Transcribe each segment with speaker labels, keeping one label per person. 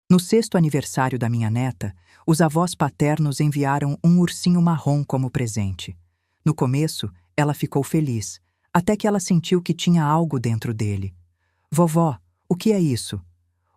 Speaker 1: No sexto aniversário da minha neta, os avós paternos enviaram um ursinho marrom como presente. No começo, ela ficou feliz, até que ela sentiu que tinha algo dentro dele. Vovó, o que é isso?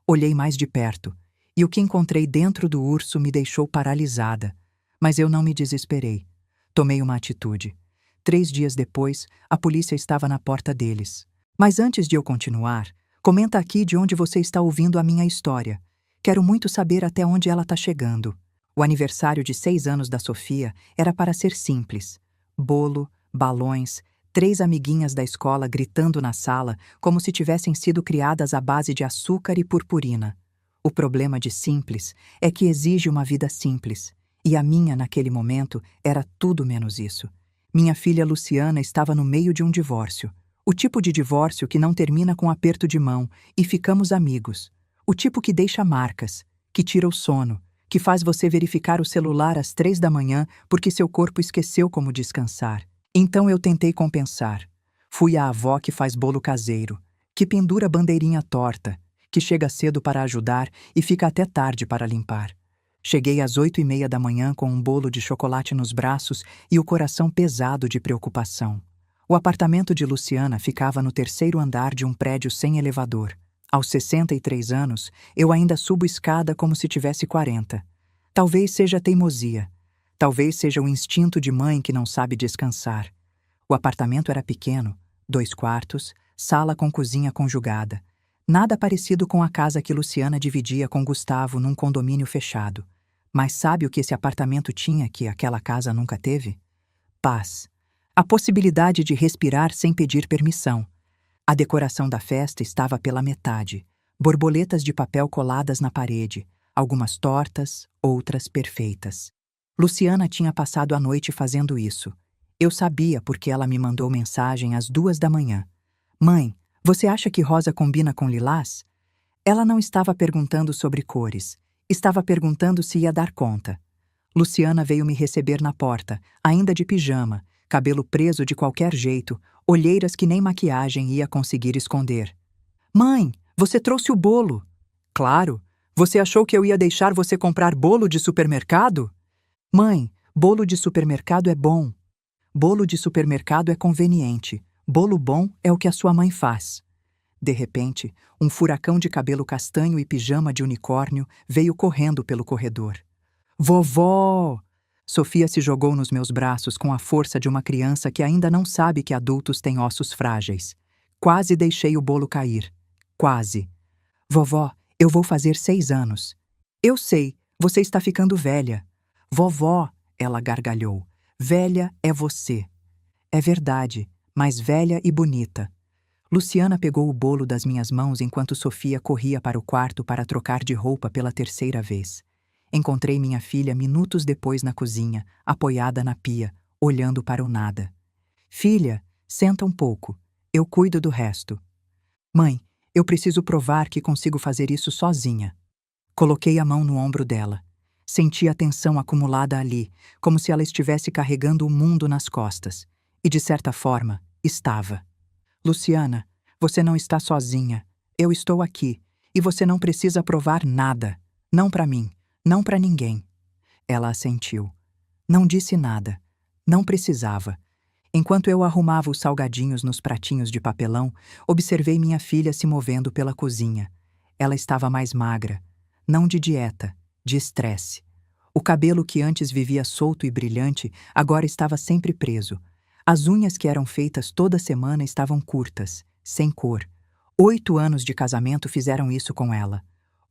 Speaker 1: Olhei mais de perto, e o que encontrei dentro do urso me deixou paralisada. Mas eu não me desesperei. Tomei uma atitude. 3 dias depois, a polícia estava na porta deles. Mas antes de eu continuar, comenta aqui de onde você está ouvindo a minha história. Quero muito saber até onde ela está chegando. O aniversário de 6 anos da Sofia era para ser simples. Bolo, balões, 3 amiguinhas da escola gritando na sala como se tivessem sido criadas à base de açúcar e purpurina. O problema de simples é que exige uma vida simples, e a minha, naquele momento, era tudo menos isso. Minha filha Luciana estava no meio de um divórcio. O tipo de divórcio que não termina com aperto de mão e ficamos amigos. O tipo que deixa marcas, que tira o sono, que faz você verificar o celular às 3 da manhã porque seu corpo esqueceu como descansar. Então eu tentei compensar. Fui a avó que faz bolo caseiro, que pendura bandeirinha torta, que chega cedo para ajudar e fica até tarde para limpar. Cheguei às 8h30 da manhã com um bolo de chocolate nos braços e o coração pesado de preocupação. O apartamento de Luciana ficava no 3º andar de um prédio sem elevador. Aos 63 anos, eu ainda subo escada como se tivesse 40. Talvez seja teimosia. Talvez seja o instinto de mãe que não sabe descansar. O apartamento era pequeno, 2 quartos, sala com cozinha conjugada. Nada parecido com a casa que Luciana dividia com Gustavo num condomínio fechado. Mas sabe o que esse apartamento tinha que aquela casa nunca teve? Paz. A possibilidade de respirar sem pedir permissão. A decoração da festa estava pela metade. Borboletas de papel coladas na parede, algumas tortas, outras perfeitas. Luciana tinha passado a noite fazendo isso. Eu sabia porque ela me mandou mensagem às 2 da manhã. Mãe, você acha que rosa combina com lilás? Ela não estava perguntando sobre cores. Estava perguntando se ia dar conta. Luciana veio me receber na porta, ainda de pijama, cabelo preso de qualquer jeito, olheiras que nem maquiagem ia conseguir esconder. Mãe, você trouxe o bolo. Claro. Você achou que eu ia deixar você comprar bolo de supermercado? Mãe, bolo de supermercado é bom. Bolo de supermercado é conveniente. Bolo bom é o que a sua mãe faz. De repente, um furacão de cabelo castanho e pijama de unicórnio veio correndo pelo corredor. Vovó! Sofia se jogou nos meus braços com a força de uma criança que ainda não sabe que adultos têm ossos frágeis. Quase deixei o bolo cair. Quase. Vovó, eu vou fazer 6 anos. Eu sei, você está ficando velha. Vovó, ela gargalhou. Velha é você. É verdade, mas velha e bonita. Luciana pegou o bolo das minhas mãos enquanto Sofia corria para o quarto para trocar de roupa pela 3ª vez. Encontrei minha filha minutos depois na cozinha, apoiada na pia, olhando para o nada. Filha, senta um pouco. Eu cuido do resto. Mãe, eu preciso provar que consigo fazer isso sozinha. Coloquei a mão no ombro dela. Senti a tensão acumulada ali, como se ela estivesse carregando o mundo nas costas. E, de certa forma, estava. Luciana, você não está sozinha. Eu estou aqui. E você não precisa provar nada. Não para mim. Não para ninguém. Ela assentiu. Não disse nada. Não precisava. Enquanto eu arrumava os salgadinhos nos pratinhos de papelão, observei minha filha se movendo pela cozinha. Ela estava mais magra. Não de dieta, de estresse. O cabelo que antes vivia solto e brilhante, agora estava sempre preso. As unhas que eram feitas toda semana estavam curtas, sem cor. 8 anos de casamento fizeram isso com ela.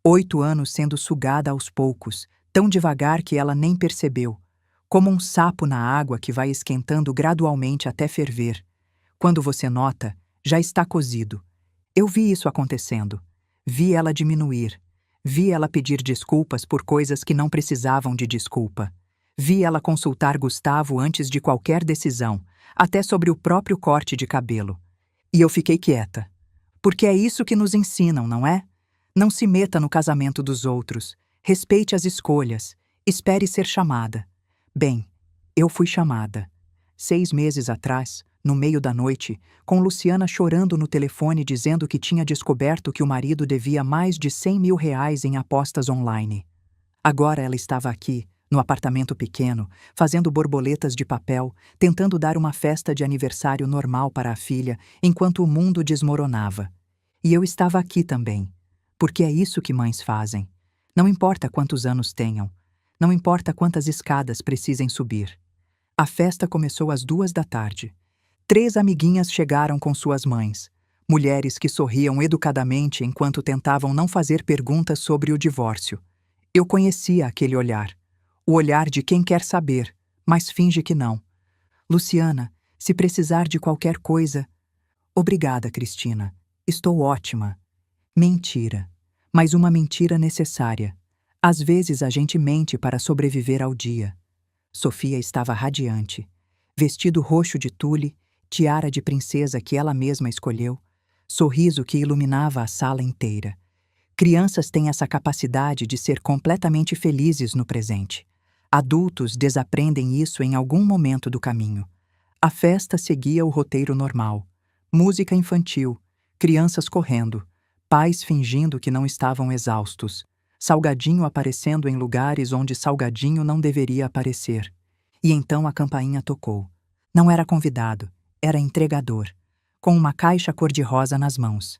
Speaker 1: 8 anos sendo sugada aos poucos, tão devagar que ela nem percebeu. Como um sapo na água que vai esquentando gradualmente até ferver. Quando você nota, já está cozido. Eu vi isso acontecendo. Vi ela diminuir. Vi ela pedir desculpas por coisas que não precisavam de desculpa. Vi ela consultar Gustavo antes de qualquer decisão, até sobre o próprio corte de cabelo. E eu fiquei quieta. Porque é isso que nos ensinam, não é? Não se meta no casamento dos outros. Respeite as escolhas. Espere ser chamada. Bem, eu fui chamada. 6 meses atrás, no meio da noite, com Luciana chorando no telefone dizendo que tinha descoberto que o marido devia mais de R$ 100.000 em apostas online. Agora ela estava aqui, no apartamento pequeno, fazendo borboletas de papel, tentando dar uma festa de aniversário normal para a filha, enquanto o mundo desmoronava. E eu estava aqui também, porque é isso que mães fazem. Não importa quantos anos tenham, não importa quantas escadas precisem subir. A festa começou às 2 da tarde. 3 amiguinhas chegaram com suas mães, mulheres que sorriam educadamente enquanto tentavam não fazer perguntas sobre o divórcio. Eu conhecia aquele olhar. O olhar de quem quer saber, mas finge que não. Luciana, se precisar de qualquer coisa... Obrigada, Cristina. Estou ótima. Mentira. Mas uma mentira necessária. Às vezes a gente mente para sobreviver ao dia. Sofia estava radiante. Vestido roxo de tule, tiara de princesa que ela mesma escolheu, sorriso que iluminava a sala inteira. Crianças têm essa capacidade de ser completamente felizes no presente. Adultos desaprendem isso em algum momento do caminho. A festa seguia o roteiro normal. Música infantil, crianças correndo, pais fingindo que não estavam exaustos, salgadinho aparecendo em lugares onde salgadinho não deveria aparecer. E então a campainha tocou. Não era convidado, era entregador, com uma caixa cor-de-rosa nas mãos.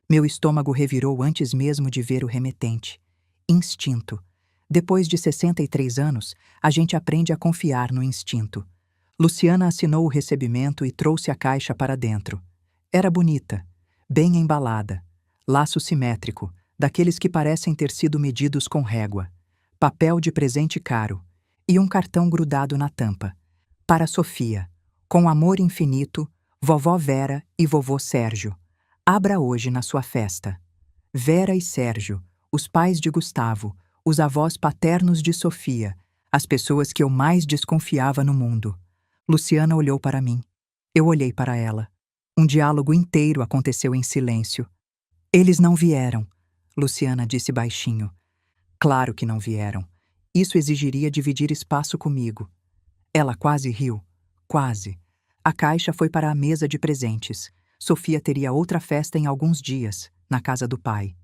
Speaker 1: Meu estômago revirou antes mesmo de ver o remetente. Instinto. Depois de 63 anos, a gente aprende a confiar no instinto. Luciana assinou o recebimento e trouxe a caixa para dentro. Era bonita, bem embalada, laço simétrico, daqueles que parecem ter sido medidos com régua, papel de presente caro e um cartão grudado na tampa. Para Sofia, com amor infinito, vovó Vera e vovô Sérgio. Abra hoje na sua festa. Vera e Sérgio, os pais de Gustavo, os avós paternos de Sofia, as pessoas que eu mais desconfiava no mundo. Luciana olhou para mim. Eu olhei para ela. Um diálogo inteiro aconteceu em silêncio. Eles não vieram, Luciana disse baixinho. Claro que não vieram. Isso exigiria dividir espaço comigo. Ela quase riu. Quase. A caixa foi para a mesa de presentes. Sofia teria outra festa em alguns dias, na casa do pai.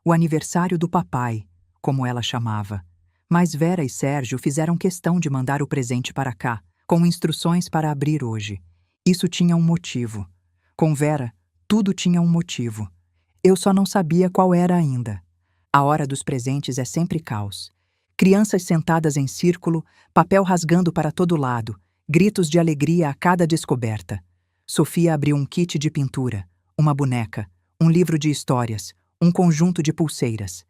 Speaker 1: O aniversário do papai, como ela chamava. Mas Vera e Sérgio fizeram questão de mandar o presente para cá, com instruções para abrir hoje. Isso tinha um motivo. Com Vera, tudo tinha um motivo. Eu só não sabia qual era ainda. A hora dos presentes é sempre caos. Crianças sentadas em círculo, papel rasgando para todo lado, gritos de alegria a cada descoberta. Sofia abriu um kit de pintura, uma boneca, um livro de histórias, um conjunto de pulseiras.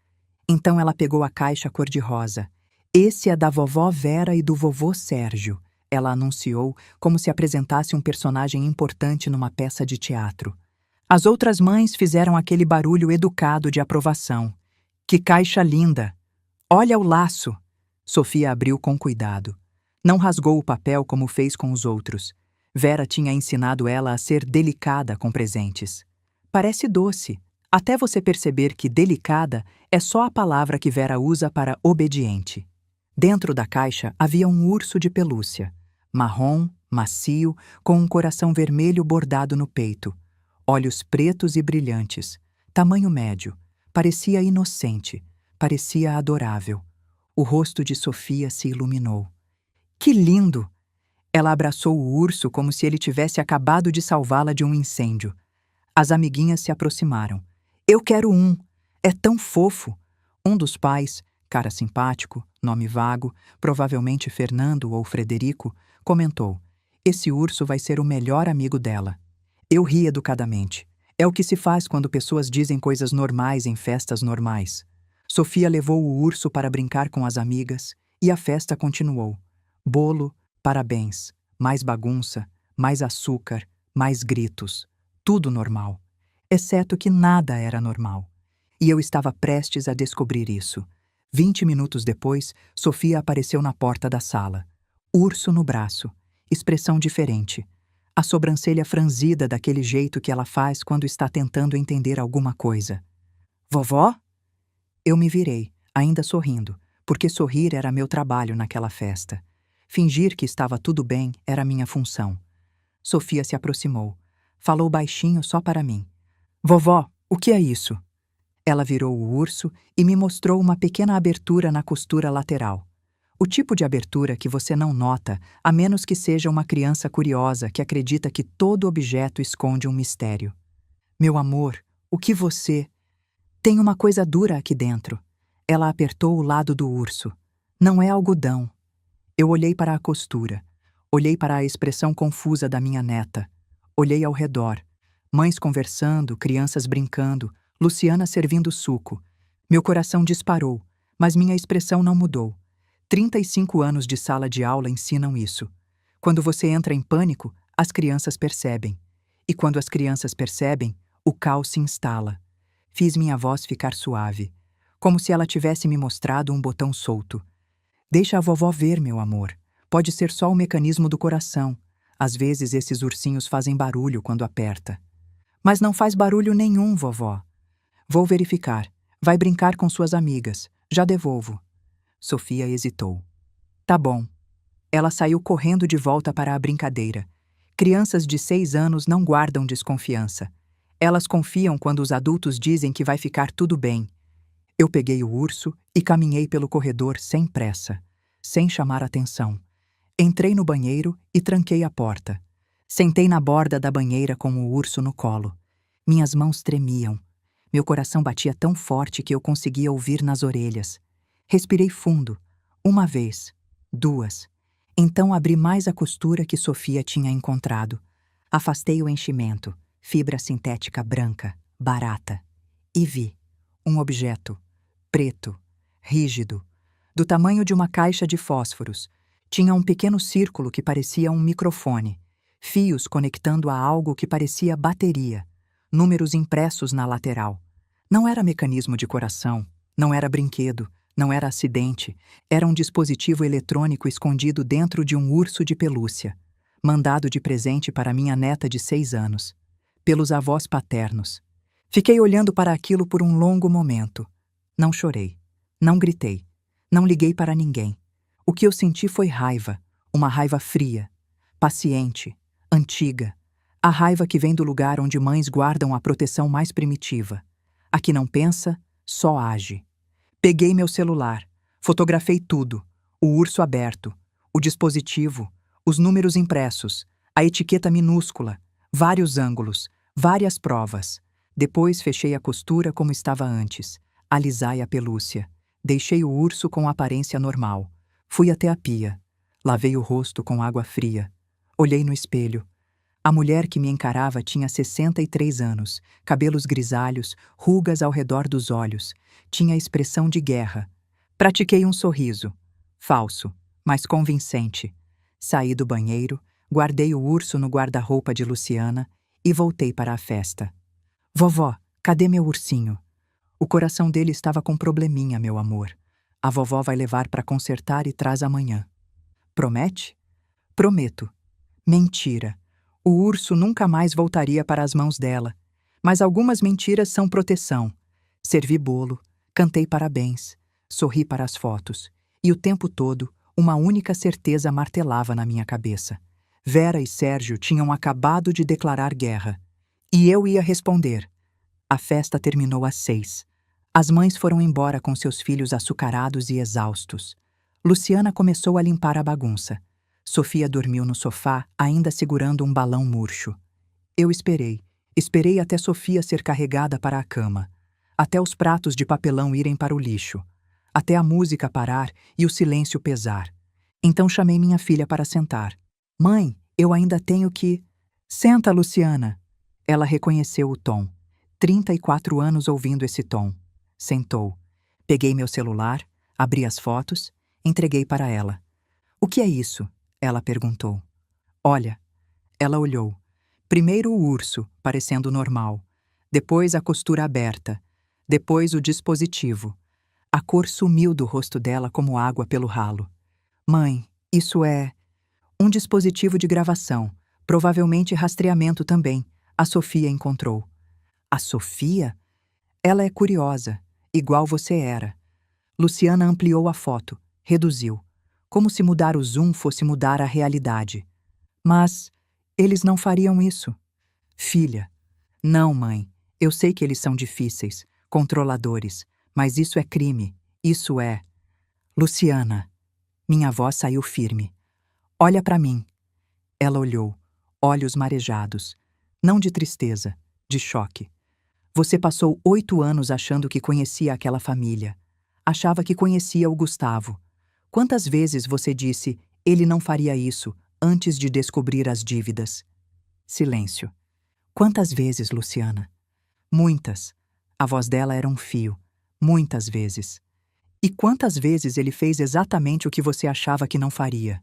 Speaker 1: Então ela pegou a caixa cor-de-rosa. Esse é da vovó Vera e do vovô Sérgio, ela anunciou como se apresentasse um personagem importante numa peça de teatro. As outras mães fizeram aquele barulho educado de aprovação. Que caixa linda! Olha o laço! Sofia abriu com cuidado. Não rasgou o papel como fez com os outros. Vera tinha ensinado ela a ser delicada com presentes. Parece doce, até você perceber que delicada é só a palavra que Vera usa para obediente. Dentro da caixa havia um urso de pelúcia, marrom, macio, com um coração vermelho bordado no peito, olhos pretos e brilhantes, tamanho médio, parecia inocente, parecia adorável. O rosto de Sofia se iluminou. Que lindo! Ela abraçou o urso como se ele tivesse acabado de salvá-la de um incêndio. As amiguinhas se aproximaram. Eu quero um! É tão fofo! Um dos pais, cara simpático, nome vago, provavelmente Fernando ou Frederico, comentou: esse urso vai ser o melhor amigo dela. Eu ri educadamente. É o que se faz quando pessoas dizem coisas normais em festas normais. Sofia levou o urso para brincar com as amigas e a festa continuou. Bolo, parabéns, mais bagunça, mais açúcar, mais gritos. Tudo normal. Exceto que nada era normal. E eu estava prestes a descobrir isso. 20 minutos depois, Sofia apareceu na porta da sala. Urso no braço. Expressão diferente. A sobrancelha franzida daquele jeito que ela faz quando está tentando entender alguma coisa. Vovó? Eu me virei, ainda sorrindo, porque sorrir era meu trabalho naquela festa. Fingir que estava tudo bem era minha função. Sofia se aproximou. Falou baixinho só para mim. Vovó, o que é isso? Ela virou o urso e me mostrou uma pequena abertura na costura lateral. O tipo de abertura que você não nota, a menos que seja uma criança curiosa que acredita que todo objeto esconde um mistério. Meu amor, o que você... Tem uma coisa dura aqui dentro. Ela apertou o lado do urso. Não é algodão. Eu olhei para a costura. Olhei para a expressão confusa da minha neta. Olhei ao redor. Mães conversando, crianças brincando, Luciana servindo suco. Meu coração disparou, mas minha expressão não mudou. 35 anos de sala de aula ensinam isso. Quando você entra em pânico, as crianças percebem. E quando as crianças percebem, o caos se instala. Fiz minha voz ficar suave, como se ela tivesse me mostrado um botão solto. Deixa a vovó ver, meu amor. Pode ser só o mecanismo do coração. Às vezes esses ursinhos fazem barulho quando aperta. Mas não faz barulho nenhum, vovó. Vou verificar. Vai brincar com suas amigas. Já devolvo. Sofia hesitou. Tá bom. Ela saiu correndo de volta para a brincadeira. Crianças de 6 anos não guardam desconfiança. Elas confiam quando os adultos dizem que vai ficar tudo bem. Eu peguei o urso e caminhei pelo corredor sem pressa, sem chamar atenção. Entrei no banheiro e tranquei a porta. Sentei na borda da banheira com o urso no colo. Minhas mãos tremiam. Meu coração batia tão forte que eu conseguia ouvir nas orelhas. Respirei fundo. 1 vez. 2. Então abri mais a costura que Sofia tinha encontrado. Afastei o enchimento, fibra sintética branca, barata. E vi um objeto, preto, rígido, do tamanho de uma caixa de fósforos. Tinha um pequeno círculo que parecia um microfone, fios conectando a algo que parecia bateria, números impressos na lateral. Não era mecanismo de coração, não era brinquedo, não era acidente, era um dispositivo eletrônico escondido dentro de um urso de pelúcia, mandado de presente para minha neta de 6 anos, pelos avós paternos. Fiquei olhando para aquilo por um longo momento. Não chorei, não gritei, não liguei para ninguém. O que eu senti foi raiva, uma raiva fria, paciente, antiga, a raiva que vem do lugar onde mães guardam a proteção mais primitiva. A que não pensa, só age. Peguei meu celular, fotografei tudo, o urso aberto, o dispositivo, os números impressos, a etiqueta minúscula, vários ângulos, várias provas. Depois fechei a costura como estava antes, alisai a pelúcia. Deixei o urso com aparência normal. Fui até a pia. Lavei o rosto com água fria. Olhei no espelho. A mulher que me encarava tinha 63 anos, cabelos grisalhos, rugas ao redor dos olhos. Tinha expressão de guerra. Pratiquei um sorriso. Falso, mas convincente. Saí do banheiro, guardei o urso no guarda-roupa de Luciana e voltei para a festa. Vovó, cadê meu ursinho? O coração dele estava com probleminha, meu amor. A vovó vai levar para consertar e traz amanhã. Promete? Prometo. Mentira. O urso nunca mais voltaria para as mãos dela. Mas algumas mentiras são proteção. Servi bolo, cantei parabéns, sorri para as fotos. E o tempo todo, uma única certeza martelava na minha cabeça. Vera e Sérgio tinham acabado de declarar guerra. E eu ia responder. A festa terminou às 6. As mães foram embora com seus filhos açucarados e exaustos. Luciana começou a limpar a bagunça. Sofia dormiu no sofá, ainda segurando um balão murcho. Eu esperei. Esperei até Sofia ser carregada para a cama. Até os pratos de papelão irem para o lixo. Até a música parar e o silêncio pesar. Então chamei minha filha para sentar. Mãe, eu ainda tenho que... Senta, Luciana. Ela reconheceu o tom. 34 anos ouvindo esse tom. Sentou. Peguei meu celular, abri as fotos, entreguei para ela. O que é isso? Ela perguntou. Olha. Ela olhou. Primeiro o urso, parecendo normal. Depois a costura aberta. Depois o dispositivo. A cor sumiu do rosto dela como água pelo ralo. Mãe, isso é... um dispositivo de gravação. Provavelmente rastreamento também. A Sofia encontrou. A Sofia? Ela é curiosa, igual você era. Luciana ampliou a foto, reduziu. Como se mudar o zoom fosse mudar a realidade. Mas Eles não fariam isso. Filha. Não, mãe. Eu sei que eles são difíceis, controladores, mas isso é crime. Isso é... Luciana. Minha voz saiu firme. Olha para mim. Ela olhou, olhos marejados. Não de tristeza, de choque. Você passou 8 anos achando que conhecia aquela família. Achava que conhecia o Gustavo. Quantas vezes você disse, ele não faria isso, antes de descobrir as dívidas? Silêncio. Quantas vezes, Luciana? Muitas. A voz dela era um fio. Muitas vezes. E quantas vezes ele fez exatamente o que você achava que não faria?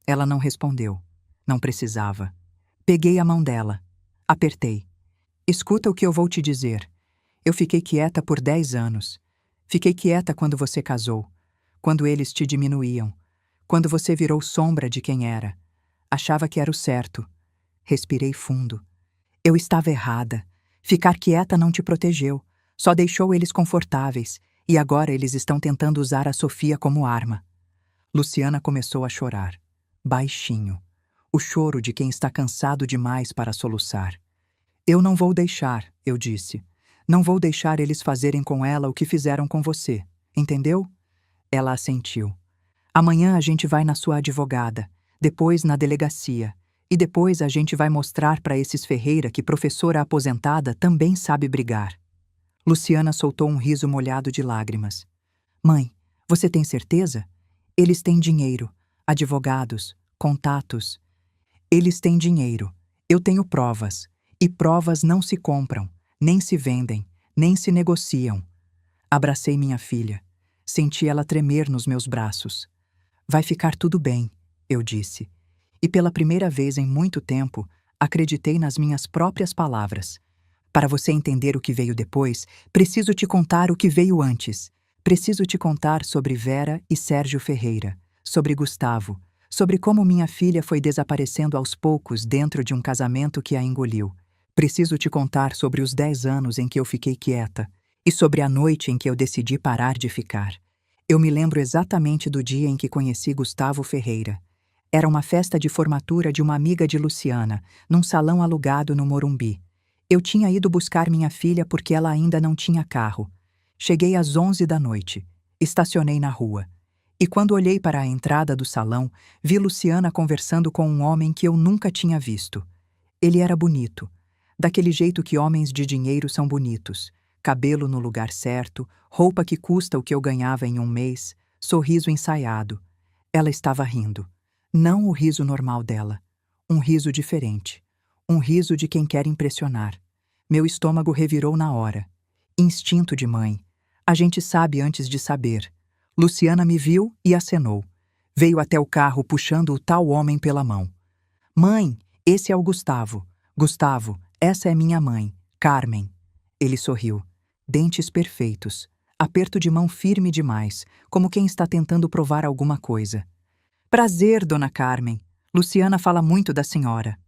Speaker 1: Ela não respondeu. Não precisava. Peguei a mão dela. Apertei. Escuta o que eu vou te dizer. Eu fiquei quieta por 10 anos. Fiquei quieta quando você casou. Quando eles te diminuíam. Quando você virou sombra de quem era. Achava que era o certo. Respirei fundo. Eu estava errada. Ficar quieta não te protegeu. Só deixou eles confortáveis. E agora eles estão tentando usar a Sofia como arma. Luciana começou a chorar. Baixinho. O choro de quem está cansado demais para soluçar. Eu não vou deixar, eu disse. Não vou deixar eles fazerem com ela o que fizeram com você. Entendeu? Ela assentiu. Amanhã a gente vai na sua advogada, depois na delegacia, e depois a gente vai mostrar para esses Ferreira que professora aposentada também sabe brigar. Luciana soltou um riso molhado de lágrimas. Mãe, você tem certeza? Eles têm dinheiro, advogados, contatos. Eles têm dinheiro. Eu tenho provas. E provas não se compram, nem se vendem, nem se negociam. Abracei minha filha. Senti ela tremer nos meus braços. Vai ficar tudo bem, eu disse. E pela primeira vez em muito tempo, acreditei nas minhas próprias palavras. Para você entender o que veio depois, preciso te contar o que veio antes. Preciso te contar sobre Vera e Sérgio Ferreira, sobre Gustavo, sobre como minha filha foi desaparecendo aos poucos dentro de um casamento que a engoliu. Preciso te contar sobre os 10 anos em que eu fiquei quieta e sobre a noite em que eu decidi parar de ficar. Eu me lembro exatamente do dia em que conheci Gustavo Ferreira. Era uma festa de formatura de uma amiga de Luciana, num salão alugado no Morumbi. Eu tinha ido buscar minha filha porque ela ainda não tinha carro. Cheguei às 11 da noite. Estacionei na rua. E quando olhei para a entrada do salão, vi Luciana conversando com um homem que eu nunca tinha visto. Ele era bonito. Daquele jeito que homens de dinheiro são bonitos. Cabelo no lugar certo, roupa que custa o que eu ganhava em um mês, sorriso ensaiado. Ela estava rindo. Não o riso normal dela. Um riso diferente. Um riso de quem quer impressionar. Meu estômago revirou na hora. Instinto de mãe. A gente sabe antes de saber. Luciana me viu e acenou. Veio até o carro puxando o tal homem pela mão. Mãe, esse é o Gustavo. Gustavo, essa é minha mãe, Carmen. Ele sorriu. Dentes perfeitos. Aperto de mão firme demais, como quem está tentando provar alguma coisa. Prazer, dona Carmen. Luciana fala muito da senhora.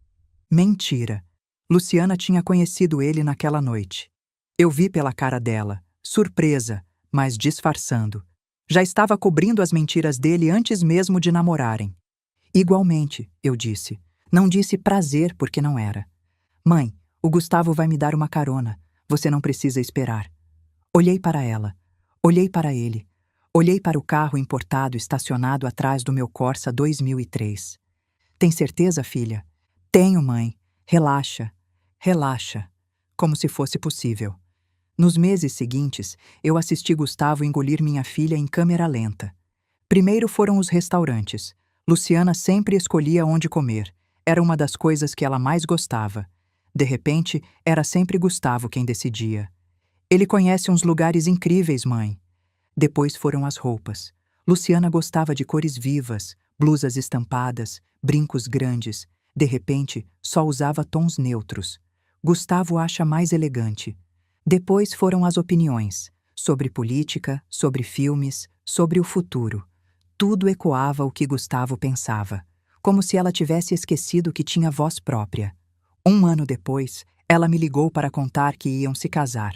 Speaker 1: Mentira. Luciana tinha conhecido ele naquela noite. Eu vi pela cara dela, surpresa, mas disfarçando. Já estava cobrindo as mentiras dele antes mesmo de namorarem. Igualmente, eu disse. Não disse prazer porque não era. Mãe, o Gustavo vai me dar uma carona. Você não precisa esperar. Olhei para ela. Olhei para ele. Olhei para o carro importado estacionado atrás do meu Corsa 2003. Tem certeza, filha? Tenho, mãe. Relaxa. Relaxa. Como se fosse possível. Nos meses seguintes, eu assisti Gustavo engolir minha filha em câmera lenta. Primeiro foram os restaurantes. Luciana sempre escolhia onde comer. Era uma das coisas que ela mais gostava. De repente, era sempre Gustavo quem decidia. Ele conhece uns lugares incríveis, mãe. Depois foram as roupas. Luciana gostava de cores vivas, blusas estampadas, brincos grandes. De repente, só usava tons neutros. Gustavo acha mais elegante. Depois foram as opiniões. Sobre política, sobre filmes, sobre o futuro. Tudo ecoava o que Gustavo pensava. Como se ela tivesse esquecido que tinha voz própria. 1 ano depois, ela me ligou para contar que iam se casar.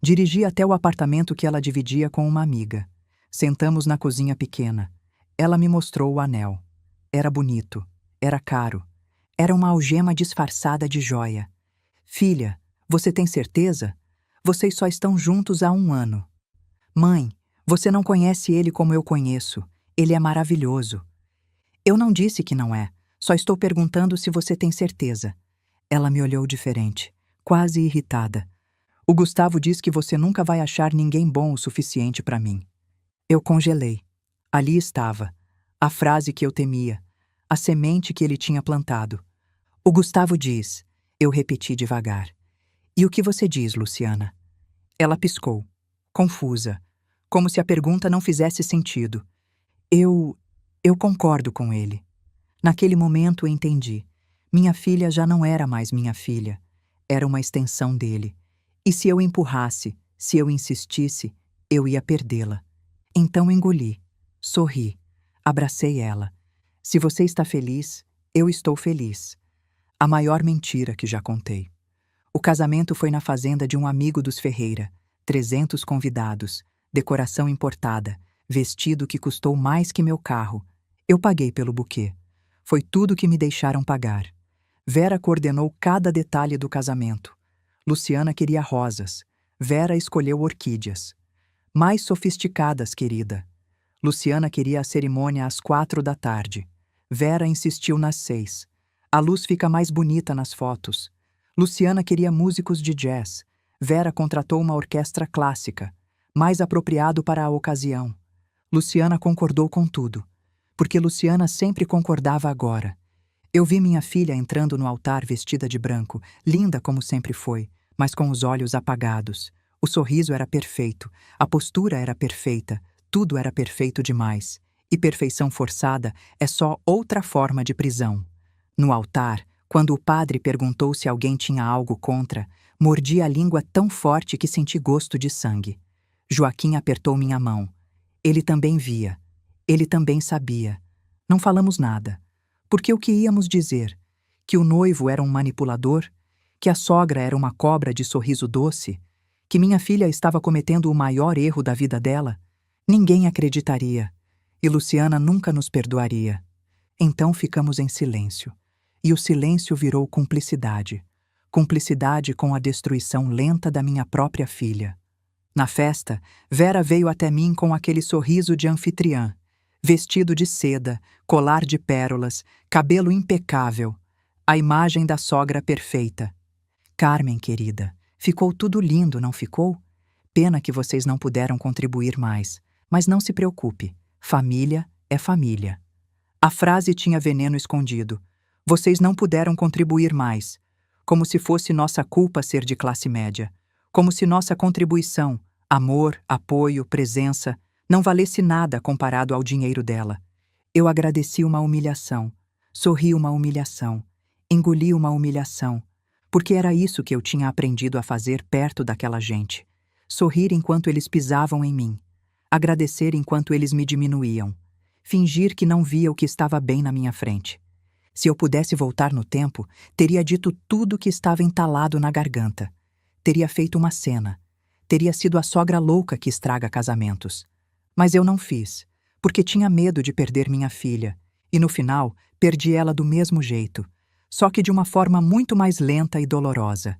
Speaker 1: Dirigi até o apartamento que ela dividia com uma amiga. Sentamos na cozinha pequena. Ela me mostrou o anel. Era bonito. Era caro. Era uma algema disfarçada de joia. Filha, você tem certeza? Vocês só estão juntos há 1 ano. Mãe, você não conhece ele como eu conheço. Ele é maravilhoso. Eu não disse que não é. Só estou perguntando se você tem certeza. Ela me olhou diferente, quase irritada. O Gustavo diz que você nunca vai achar ninguém bom o suficiente para mim. Eu congelei. Ali estava. A frase que eu temia. A semente que ele tinha plantado. O Gustavo diz. Eu repeti devagar. E o que você diz, Luciana? Ela piscou, confusa, como se a pergunta não fizesse sentido. Eu concordo com ele. Naquele momento entendi. Minha filha já não era mais minha filha. Era uma extensão dele. E se eu empurrasse, se eu insistisse, eu ia perdê-la. Então engoli, sorri, abracei ela. Se você está feliz, eu estou feliz. A maior mentira que já contei. O casamento foi na fazenda de um amigo dos Ferreira. 300 convidados, decoração importada, vestido que custou mais que meu carro. Eu paguei pelo buquê. Foi tudo que me deixaram pagar. Vera coordenou cada detalhe do casamento. Luciana queria rosas. Vera escolheu orquídeas. Mais sofisticadas, querida. Luciana queria a cerimônia às 4 da tarde. Vera insistiu nas 6. A luz fica mais bonita nas fotos. Luciana queria músicos de jazz. Vera contratou uma orquestra clássica, mais apropriado para a ocasião. Luciana concordou com tudo, porque Luciana sempre concordava agora. Eu vi minha filha entrando no altar vestida de branco, linda como sempre foi, mas com os olhos apagados. O sorriso era perfeito, a postura era perfeita, tudo era perfeito demais. E perfeição forçada é só outra forma de prisão. No altar, quando o padre perguntou se alguém tinha algo contra, mordi a língua tão forte que senti gosto de sangue. Joaquim apertou minha mão. Ele também via. Ele também sabia. Não falamos nada. Porque o que íamos dizer? Que o noivo era um manipulador? Que a sogra era uma cobra de sorriso doce? Que minha filha estava cometendo o maior erro da vida dela? Ninguém acreditaria. E Luciana nunca nos perdoaria. Então ficamos em silêncio. E o silêncio virou cumplicidade. Cumplicidade com a destruição lenta da minha própria filha. Na festa, Vera veio até mim com aquele sorriso de anfitriã, vestido de seda, colar de pérolas, cabelo impecável, a imagem da sogra perfeita. Carmen, querida, ficou tudo lindo, não ficou? Pena que vocês não puderam contribuir mais, mas não se preocupe, família é família. A frase tinha veneno escondido. Vocês não puderam contribuir mais, como se fosse nossa culpa ser de classe média, como se nossa contribuição, amor, apoio, presença, não valesse nada comparado ao dinheiro dela. Eu agradeci uma humilhação, sorri uma humilhação, engoli uma humilhação, porque era isso que eu tinha aprendido a fazer perto daquela gente. Sorrir enquanto eles pisavam em mim, agradecer enquanto eles me diminuíam, fingir que não via o que estava bem na minha frente. Se eu pudesse voltar no tempo, teria dito tudo que estava entalado na garganta. Teria feito uma cena. Teria sido a sogra louca que estraga casamentos. Mas eu não fiz, porque tinha medo de perder minha filha. E no final, perdi ela do mesmo jeito, só que de uma forma muito mais lenta e dolorosa.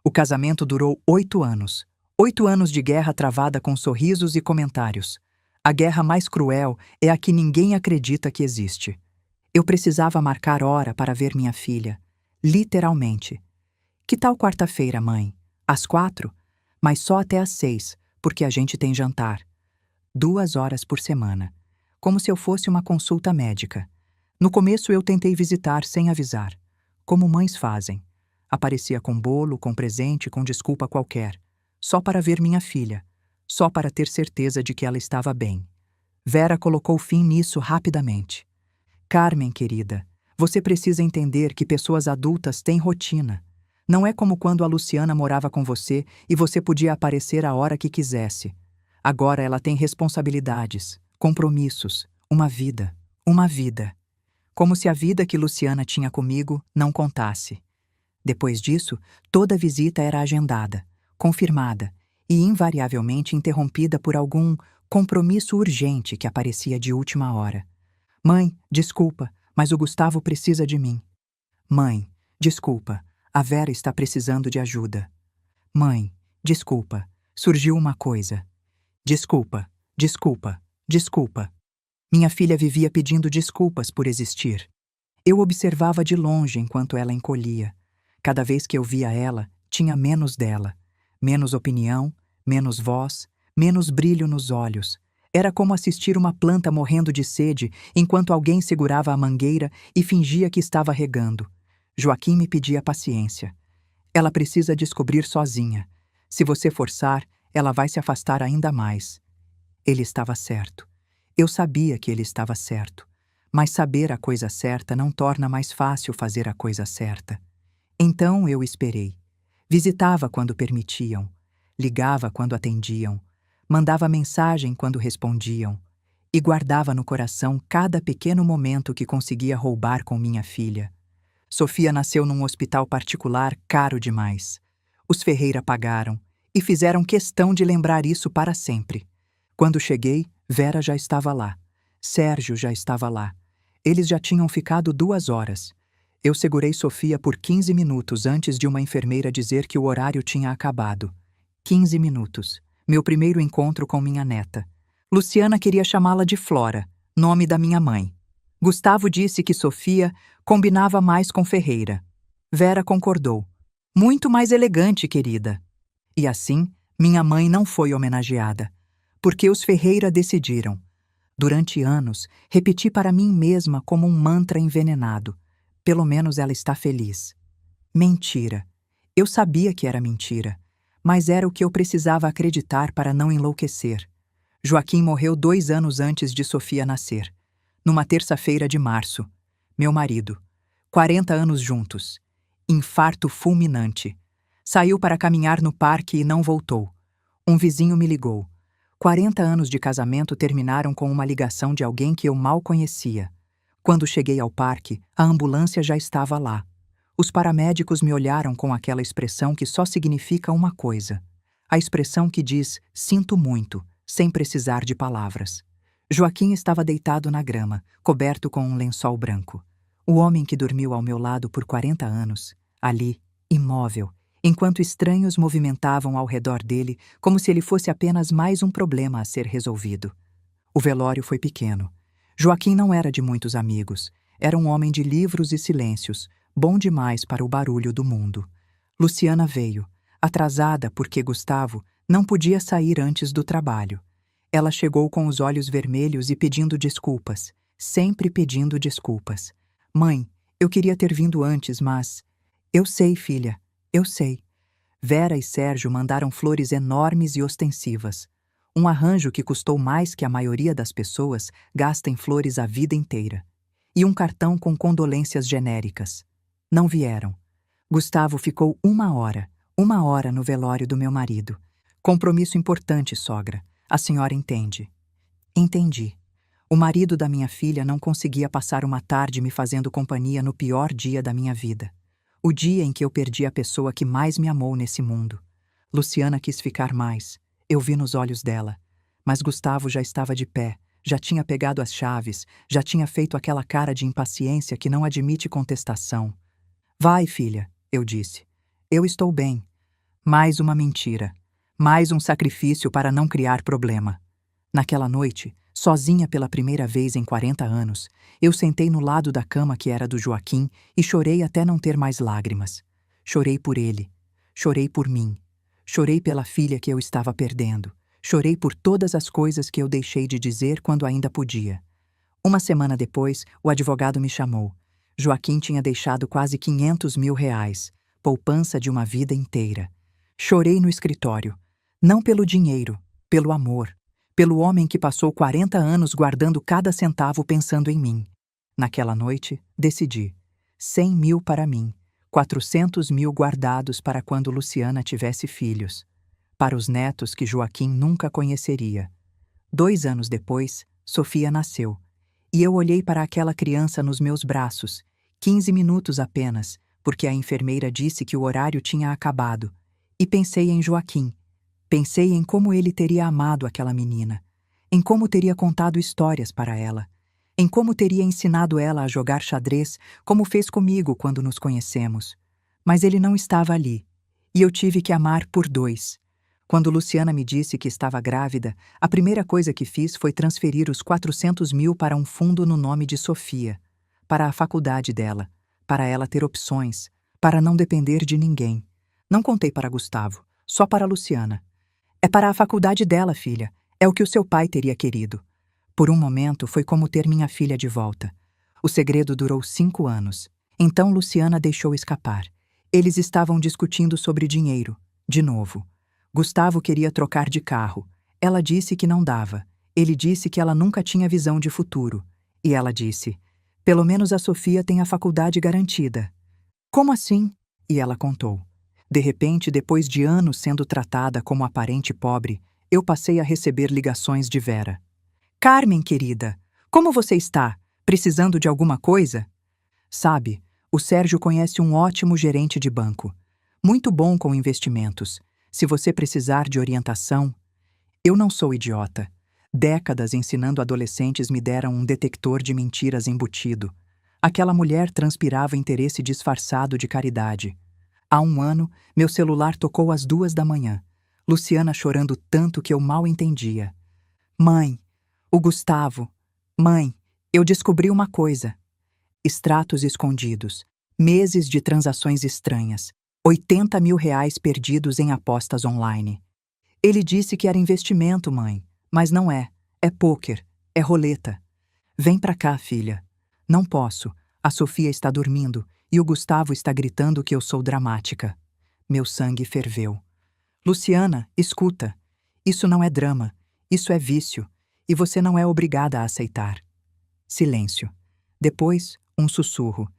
Speaker 1: O casamento durou 8 anos. 8 anos de guerra travada com sorrisos e comentários. A guerra mais cruel é a que ninguém acredita que existe. Eu precisava marcar hora para ver minha filha. Literalmente. Que tal quarta-feira, mãe? Às 4? Mas só até às 6, porque a gente tem jantar. 2 horas por semana. Como se eu fosse uma consulta médica. No começo eu tentei visitar sem avisar. Como mães fazem. Aparecia com bolo, com presente, com desculpa qualquer. Só para ver minha filha. Só para ter certeza de que ela estava bem. Vera colocou fim nisso rapidamente. Carmen, querida, você precisa entender que pessoas adultas têm rotina. Não é como quando a Luciana morava com você e você podia aparecer a hora que quisesse. Agora ela tem responsabilidades, compromissos, uma vida. Uma vida. Como se a vida que Luciana tinha comigo não contasse. Depois disso, toda visita era agendada, confirmada e invariavelmente interrompida por algum compromisso urgente que aparecia de última hora. Mãe, desculpa, mas o Gustavo precisa de mim. Mãe, desculpa, a Vera está precisando de ajuda. Mãe, desculpa, surgiu uma coisa. Desculpa, desculpa, desculpa. Minha filha vivia pedindo desculpas por existir. Eu observava de longe enquanto ela encolhia. Cada vez que eu via ela, tinha menos dela. Menos opinião, menos voz, menos brilho nos olhos. Era como assistir uma planta morrendo de sede enquanto alguém segurava a mangueira e fingia que estava regando. Joaquim me pedia paciência. Ela precisa descobrir sozinha. Se você forçar, ela vai se afastar ainda mais. Ele estava certo. Eu sabia que ele estava certo. Mas saber a coisa certa não torna mais fácil fazer a coisa certa. Então eu esperei. Visitava quando permitiam. Ligava quando atendiam. Mandava mensagem quando respondiam. E guardava no coração cada pequeno momento que conseguia roubar com minha filha. Sofia nasceu num hospital particular caro demais. Os Ferreira pagaram e fizeram questão de lembrar isso para sempre. Quando cheguei, Vera já estava lá. Sérgio já estava lá. Eles já tinham ficado 2 horas. Eu segurei Sofia por 15 minutos antes de uma enfermeira dizer que o horário tinha acabado. 15 minutos. Meu primeiro encontro com minha neta. Luciana queria chamá-la de Flora, nome da minha mãe. Gustavo disse que Sofia combinava mais com Ferreira. Vera concordou. Muito mais elegante, querida. E assim, minha mãe não foi homenageada. Porque os Ferreira decidiram. Durante anos, repeti para mim mesma como um mantra envenenado. Pelo menos ela está feliz. Mentira. Eu sabia que era mentira, mas era o que eu precisava acreditar para não enlouquecer. Joaquim morreu 2 anos antes de Sofia nascer. Numa terça-feira de março. Meu marido. 40 anos juntos. Infarto fulminante. Saiu para caminhar no parque e não voltou. Um vizinho me ligou. 40 anos de casamento terminaram com uma ligação de alguém que eu mal conhecia. Quando cheguei ao parque, a ambulância já estava lá. Os paramédicos me olharam com aquela expressão que só significa uma coisa. A expressão que diz, sinto muito, sem precisar de palavras. Joaquim estava deitado na grama, coberto com um lençol branco. O homem que dormiu ao meu lado por 40 anos, ali, imóvel, enquanto estranhos movimentavam ao redor dele como se ele fosse apenas mais um problema a ser resolvido. O velório foi pequeno. Joaquim não era de muitos amigos. Era um homem de livros e silêncios, bom demais para o barulho do mundo. Luciana veio, atrasada porque Gustavo não podia sair antes do trabalho. Ela chegou com os olhos vermelhos e pedindo desculpas, sempre pedindo desculpas. Mãe, eu queria ter vindo antes, mas... Eu sei, filha, eu sei. Vera e Sérgio mandaram flores enormes e ostensivas. Um arranjo que custou mais que a maioria das pessoas gasta em flores a vida inteira. E um cartão com condolências genéricas. Não vieram. Gustavo ficou 1 hora no velório do meu marido. Compromisso importante, sogra. A senhora entende. Entendi. O marido da minha filha não conseguia passar uma tarde me fazendo companhia no pior dia da minha vida. O dia em que eu perdi a pessoa que mais me amou nesse mundo. Luciana quis ficar mais. Eu vi nos olhos dela. Mas Gustavo já estava de pé, já tinha pegado as chaves, já tinha feito aquela cara de impaciência que não admite contestação. Vai, filha, eu disse. Eu estou bem. Mais uma mentira. Mais um sacrifício para não criar problema. Naquela noite, sozinha pela primeira vez em 40 anos, eu sentei no lado da cama que era do Joaquim e chorei até não ter mais lágrimas. Chorei por ele. Chorei por mim. Chorei pela filha que eu estava perdendo. Chorei por todas as coisas que eu deixei de dizer quando ainda podia. 1 semana depois, o advogado me chamou. Joaquim tinha deixado quase 500 mil reais, poupança de uma vida inteira. Chorei no escritório. Não pelo dinheiro, pelo amor. Pelo homem que passou 40 anos guardando cada centavo pensando em mim. Naquela noite, decidi. 100 mil para mim. 400 mil guardados para quando Luciana tivesse filhos. Para os netos que Joaquim nunca conheceria. 2 anos depois, Sofia nasceu. E eu olhei para aquela criança nos meus braços. 15 minutos apenas, porque a enfermeira disse que o horário tinha acabado. E pensei em Joaquim. Pensei em como ele teria amado aquela menina. Em como teria contado histórias para ela. em como teria ensinado ela a jogar xadrez, como fez comigo quando nos conhecemos. Mas ele não estava ali, e eu tive que amar por dois. Quando Luciana me disse que estava grávida, a primeira coisa que fiz foi transferir os 400 mil para um fundo no nome de Sofia, para a faculdade dela, para ela ter opções, para não depender de ninguém. Não contei para Gustavo, só para Luciana. É para a faculdade dela, filha. É o que o seu pai teria querido. Por um momento, foi como ter minha filha de volta. O segredo durou 5 anos. Então Luciana deixou escapar. Eles estavam discutindo sobre dinheiro, de novo. Gustavo queria trocar de carro. Ela disse que não dava. Ele disse que ela nunca tinha visão de futuro. E ela disse: pelo menos a Sofia tem a faculdade garantida. Como assim? E ela contou. De repente, depois de anos sendo tratada como aparente pobre, eu passei a receber ligações de Vera. Carmen, querida, como você está? Precisando de alguma coisa? Sabe, o Sérgio conhece um ótimo gerente de banco. Muito bom com investimentos. Se você precisar de orientação... Eu não sou idiota. Décadas ensinando adolescentes me deram um detector de mentiras embutido. Aquela mulher transpirava interesse disfarçado de caridade. Há 1 ano, meu celular tocou às 2 da manhã. Luciana chorando tanto que eu mal entendia. Mãe, o Gustavo. Mãe, eu descobri uma coisa. Extratos escondidos. Meses de transações estranhas. 80 mil reais perdidos em apostas online. Ele disse que era investimento, mãe. Mas não é. É pôquer. É roleta. Vem pra cá, filha. Não posso. A Sofia está dormindo e o Gustavo está gritando que eu sou dramática. Meu sangue ferveu. Luciana, escuta. Isso não é drama. Isso é vício. E você não é obrigada a aceitar. Silêncio. Depois, um sussurro.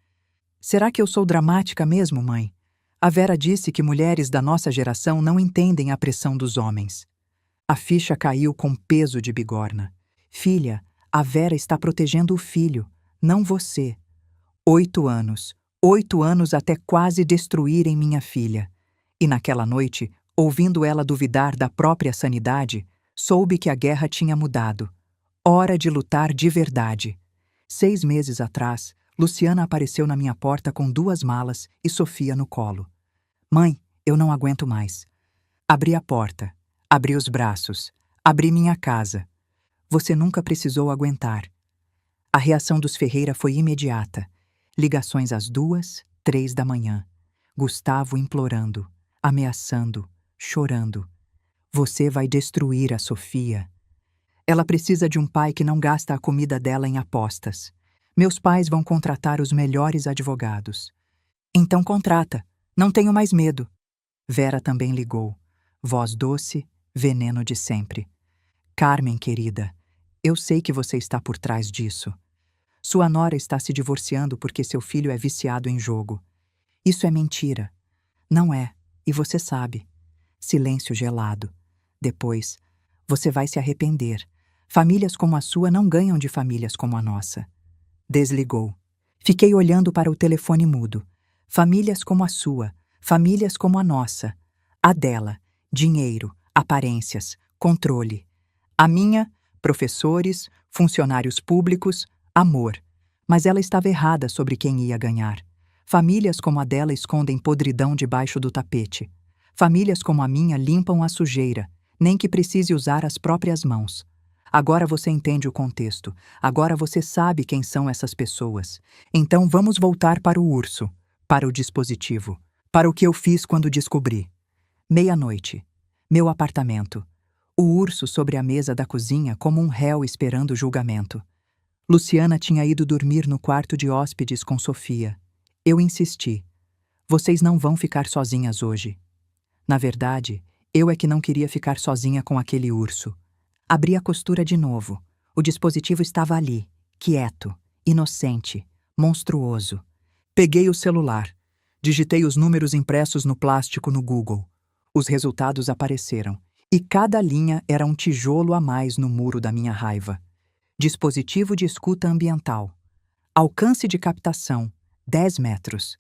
Speaker 1: Será que eu sou dramática mesmo, mãe? A Vera disse que mulheres da nossa geração não entendem a pressão dos homens. A ficha caiu com peso de bigorna. Filha, a Vera está protegendo o filho, não você. 8 anos. 8 anos até quase destruírem minha filha. E naquela noite, ouvindo ela duvidar da própria sanidade, soube que a guerra tinha mudado. Hora de lutar de verdade. 6 meses atrás, Luciana apareceu na minha porta com 2 malas e Sofia no colo. Mãe, eu não aguento mais. Abri a porta. Abri os braços. Abri minha casa. Você nunca precisou aguentar. A reação dos Ferreira foi imediata. Ligações às 2, 3 da manhã. Gustavo implorando, ameaçando, chorando. Você vai destruir a Sofia. Ela precisa de um pai que não gasta a comida dela em apostas. Meus pais vão contratar os melhores advogados. Então contrata. Não tenho mais medo. Vera também ligou. Voz doce, veneno de sempre. Carmen, querida, eu sei que você está por trás disso. Sua nora está se divorciando porque seu filho é viciado em jogo. Isso é mentira. Não é, e você sabe. Silêncio gelado. Depois, você vai se arrepender. Famílias como a sua não ganham de famílias como a nossa. Desligou. Fiquei olhando para o telefone mudo. Famílias como a sua, famílias como a nossa. A dela, dinheiro, aparências, controle. A minha, professores, funcionários públicos, amor. Mas ela estava errada sobre quem ia ganhar. Famílias como a dela escondem podridão debaixo do tapete. Famílias como a minha limpam a sujeira, nem que precise usar as próprias mãos. Agora você entende o contexto. Agora você sabe quem são essas pessoas. Então vamos voltar para o urso, para o dispositivo, para o que eu fiz quando descobri. 00:30. Meu apartamento. O urso sobre a mesa da cozinha como um réu esperando julgamento. Luciana tinha ido dormir no quarto de hóspedes com Sofia. Eu insisti. Vocês não vão ficar sozinhas hoje. Na verdade, eu é que não queria ficar sozinha com aquele urso. Abri a costura de novo. O dispositivo estava ali, quieto, inocente, monstruoso. Peguei o celular. Digitei os números impressos no plástico no Google. Os resultados apareceram. E cada linha era um tijolo a mais no muro da minha raiva. Dispositivo de escuta ambiental. Alcance de captação, 10 metros.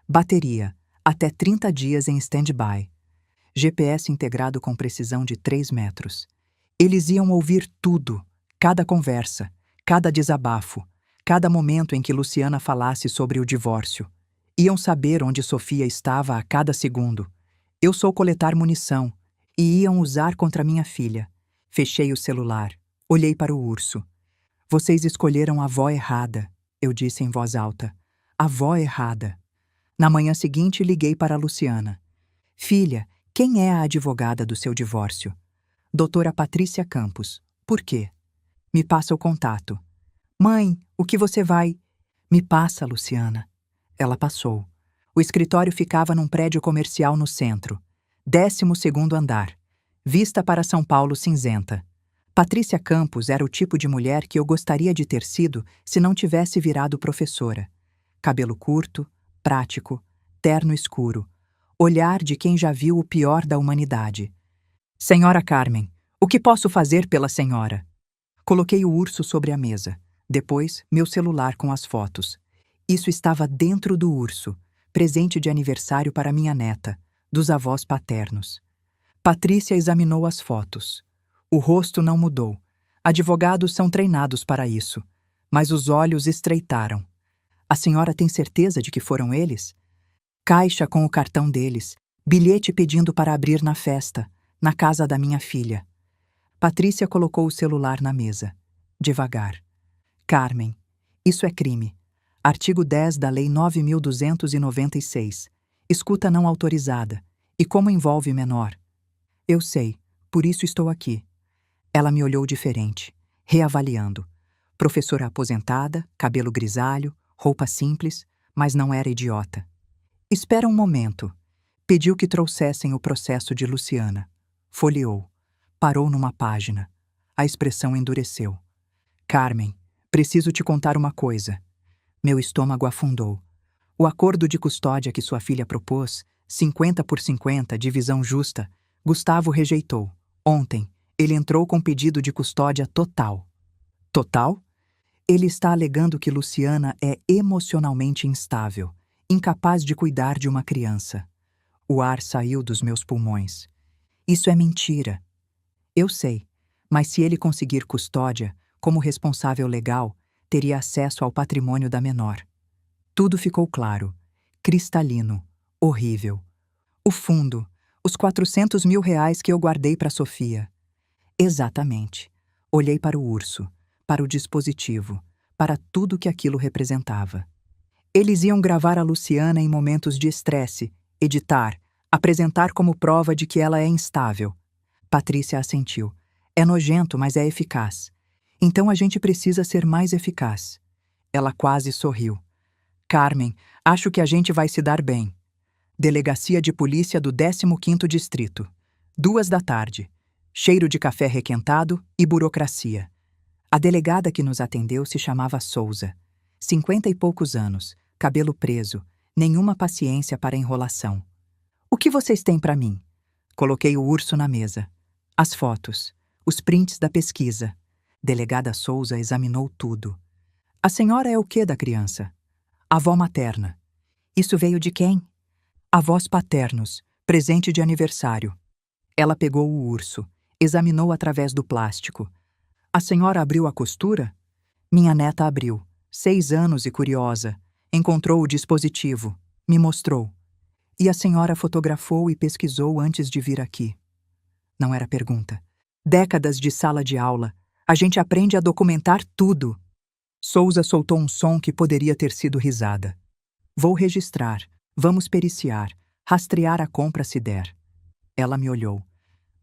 Speaker 1: Bateria, até 30 dias em stand-by. GPS integrado com precisão de 3 metros. Eles iam ouvir tudo, cada conversa, Cada desabafo, cada momento em que Luciana falasse sobre o divórcio. Iam saber onde Sofia estava a cada segundo. Eu sou coletar munição, e iam usar contra minha filha. Fechei o celular, olhei para o urso. Vocês escolheram a avó errada, eu disse em voz alta. A avó errada. Na manhã seguinte, liguei para a Luciana. Filha, quem é a advogada do seu divórcio? Doutora Patrícia Campos. Por quê? Me passa o contato. Mãe, o que você vai... Me passa, Luciana. Ela passou. O escritório ficava num prédio comercial no centro. 12º andar. Vista para São Paulo cinzenta. Patrícia Campos era o tipo de mulher que eu gostaria de ter sido se não tivesse virado professora. Cabelo curto, prático, terno escuro. Olhar de quem já viu o pior da humanidade. Senhora Carmen, o que posso fazer pela senhora? Coloquei o urso sobre a mesa. Depois, meu celular com as fotos. Isso estava dentro do urso, presente de aniversário para minha neta, dos avós paternos. Patrícia examinou as fotos. O rosto não mudou. Advogados são treinados para isso. Mas os olhos estreitaram. A senhora tem certeza de que foram eles? Caixa com o cartão deles. Bilhete pedindo para abrir na festa, na casa da minha filha. Patrícia colocou o celular na mesa. Devagar. Carmen, isso é crime. Artigo 10 da Lei 9.296. Escuta não autorizada. E como envolve menor? Eu sei, por isso estou aqui. Ela me olhou diferente, reavaliando. Professora aposentada, cabelo grisalho, roupa simples, mas não era idiota. Espera um momento. Pediu que trouxessem o processo de Luciana. Folheou. Parou numa página. A expressão endureceu. Carmen, preciso te contar uma coisa. Meu estômago afundou. O acordo de custódia que sua filha propôs, 50/50, divisão justa, Gustavo rejeitou. Ontem, ele entrou com pedido de custódia total. Total? Ele está alegando que Luciana é emocionalmente instável, incapaz de cuidar de uma criança. O ar saiu dos meus pulmões. Isso é mentira. Eu sei, mas se ele conseguir custódia, como responsável legal, teria acesso ao patrimônio da menor. Tudo ficou claro, cristalino, horrível. O fundo, os 400 mil reais que eu guardei para Sofia. Exatamente. Olhei para o urso, para o dispositivo, para tudo que aquilo representava. Eles iam gravar a Luciana em momentos de estresse, editar, apresentar como prova de que ela é instável. Patrícia assentiu. É nojento, mas é eficaz. Então a gente precisa ser mais eficaz. Ela quase sorriu. Carmen, acho que a gente vai se dar bem. Delegacia de Polícia do 15º Distrito. 14h. Cheiro de café requentado e burocracia. A delegada que nos atendeu se chamava Souza. 50 e poucos anos, cabelo preso, nenhuma paciência para enrolação. O que vocês têm para mim? Coloquei o urso na mesa. As fotos, os prints da pesquisa. Delegada Souza examinou tudo. A senhora é o que da criança? Avó materna. Isso veio de quem? Avós paternos, presente de aniversário. Ela pegou o urso, examinou através do plástico. A senhora abriu a costura? Minha neta abriu, 6 anos e curiosa. Encontrou o dispositivo, me mostrou. E a senhora fotografou e pesquisou antes de vir aqui. Não era pergunta. Décadas de sala de aula. A gente aprende a documentar tudo. Souza soltou um som que poderia ter sido risada. Vou registrar, vamos periciar, rastrear a compra se der. Ela me olhou.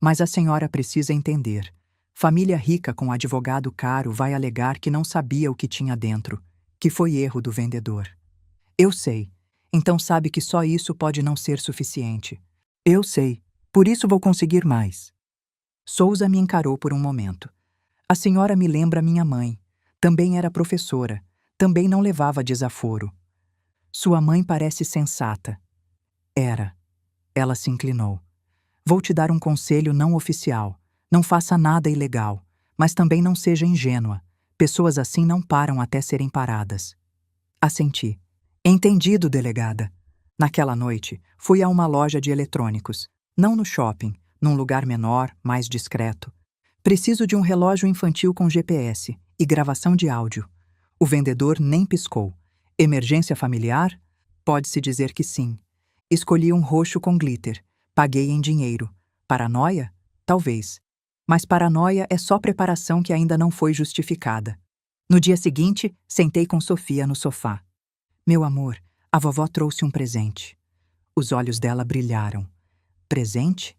Speaker 1: Mas a senhora precisa entender. Família rica com advogado caro vai alegar que não sabia o que tinha dentro, que foi erro do vendedor. Eu sei. Então sabe que só isso pode não ser suficiente. Eu sei. Por isso vou conseguir mais. Souza me encarou por um momento. A senhora me lembra minha mãe. Também era professora. Também não levava desaforo. Sua mãe parece sensata. Era. Ela se inclinou. Vou te dar um conselho não oficial. Não faça nada ilegal, mas também não seja ingênua. Pessoas assim não param até serem paradas. Assenti. Entendido, delegada. Naquela noite, fui a uma loja de eletrônicos. Não no shopping, num lugar menor, mais discreto. Preciso de um relógio infantil com GPS. E gravação de áudio. O vendedor nem piscou. Emergência familiar? Pode-se dizer que sim. Escolhi um roxo com glitter. Paguei em dinheiro. Paranoia? Talvez. Mas paranoia é só preparação que ainda não foi justificada. No dia seguinte, sentei com Sofia no sofá. Meu amor, a vovó trouxe um presente. Os olhos dela brilharam. Presente?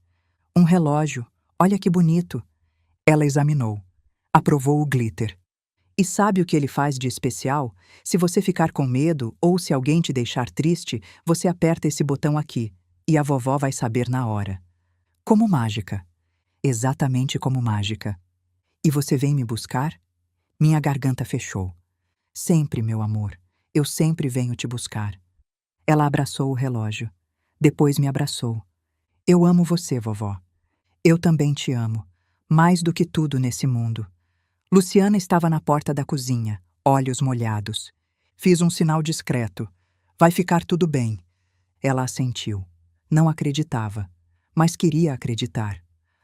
Speaker 1: Um relógio. Olha que bonito. Ela examinou. Aprovou o glitter. E sabe o que ele faz de especial? Se você ficar com medo ou se alguém te deixar triste, você aperta esse botão aqui e a vovó vai saber na hora. Como mágica. Exatamente como mágica. E você vem me buscar? Minha garganta fechou. Sempre, meu amor. Eu sempre venho te buscar. Ela abraçou o relógio. Depois me abraçou. Eu amo você, vovó. Eu também te amo. Mais do que tudo nesse mundo. Luciana estava na porta da cozinha, olhos molhados. Fiz um sinal discreto. Vai ficar tudo bem. Ela assentiu. Não acreditava, mas queria acreditar.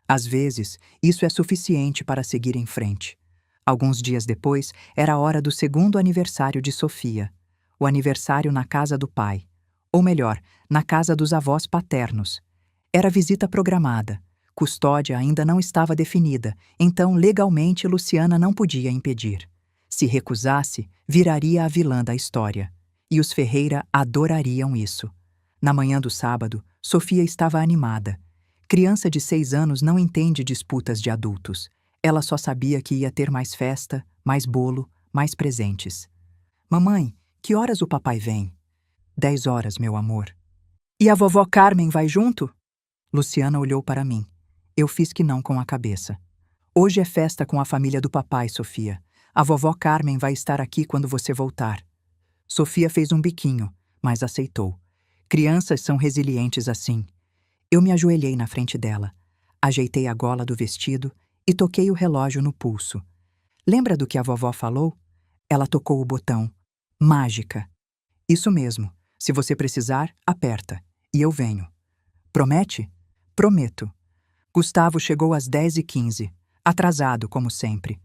Speaker 1: Às vezes, isso é suficiente para seguir em frente. Alguns dias depois, era a hora do segundo aniversário de Sofia. O aniversário na casa do pai. Ou melhor, na casa dos avós paternos. Era visita programada. Custódia ainda não estava definida, então legalmente Luciana não podia impedir. Se recusasse, viraria a vilã da história. E os Ferreira adorariam isso. Na manhã do sábado, Sofia estava animada. Criança de 6 anos não entende disputas de adultos. Ela só sabia que ia ter mais festa, mais bolo, mais presentes. Mamãe, que horas o papai vem? 10 horas, meu amor. E a vovó Carmen vai junto? Luciana olhou para mim. Eu fiz que não com a cabeça. Hoje é festa com a família do papai, Sofia. A vovó Carmen vai estar aqui quando você voltar. Sofia fez um biquinho, mas aceitou. Crianças são resilientes assim. Eu me ajoelhei na frente dela, ajeitei a gola do vestido e toquei o relógio no pulso. Lembra do que a vovó falou? Ela tocou o botão. Mágica. Isso mesmo. Se você precisar, aperta. E eu venho. Promete? Prometo. Gustavo chegou às 10h15, atrasado, como sempre.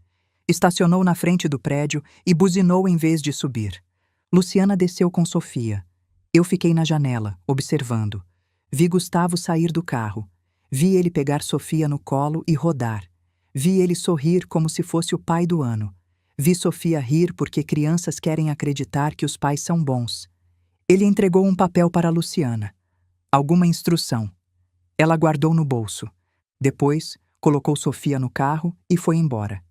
Speaker 1: Estacionou na frente do prédio e buzinou em vez de subir. Luciana desceu com Sofia. Eu fiquei na janela, observando. Vi Gustavo sair do carro. Vi ele pegar Sofia no colo e rodar. Vi ele sorrir como se fosse o pai do ano. Vi Sofia rir porque crianças querem acreditar que os pais são bons. Ele entregou um papel para Luciana. Alguma instrução. Ela guardou no bolso. Depois, colocou Sofia no carro e foi embora.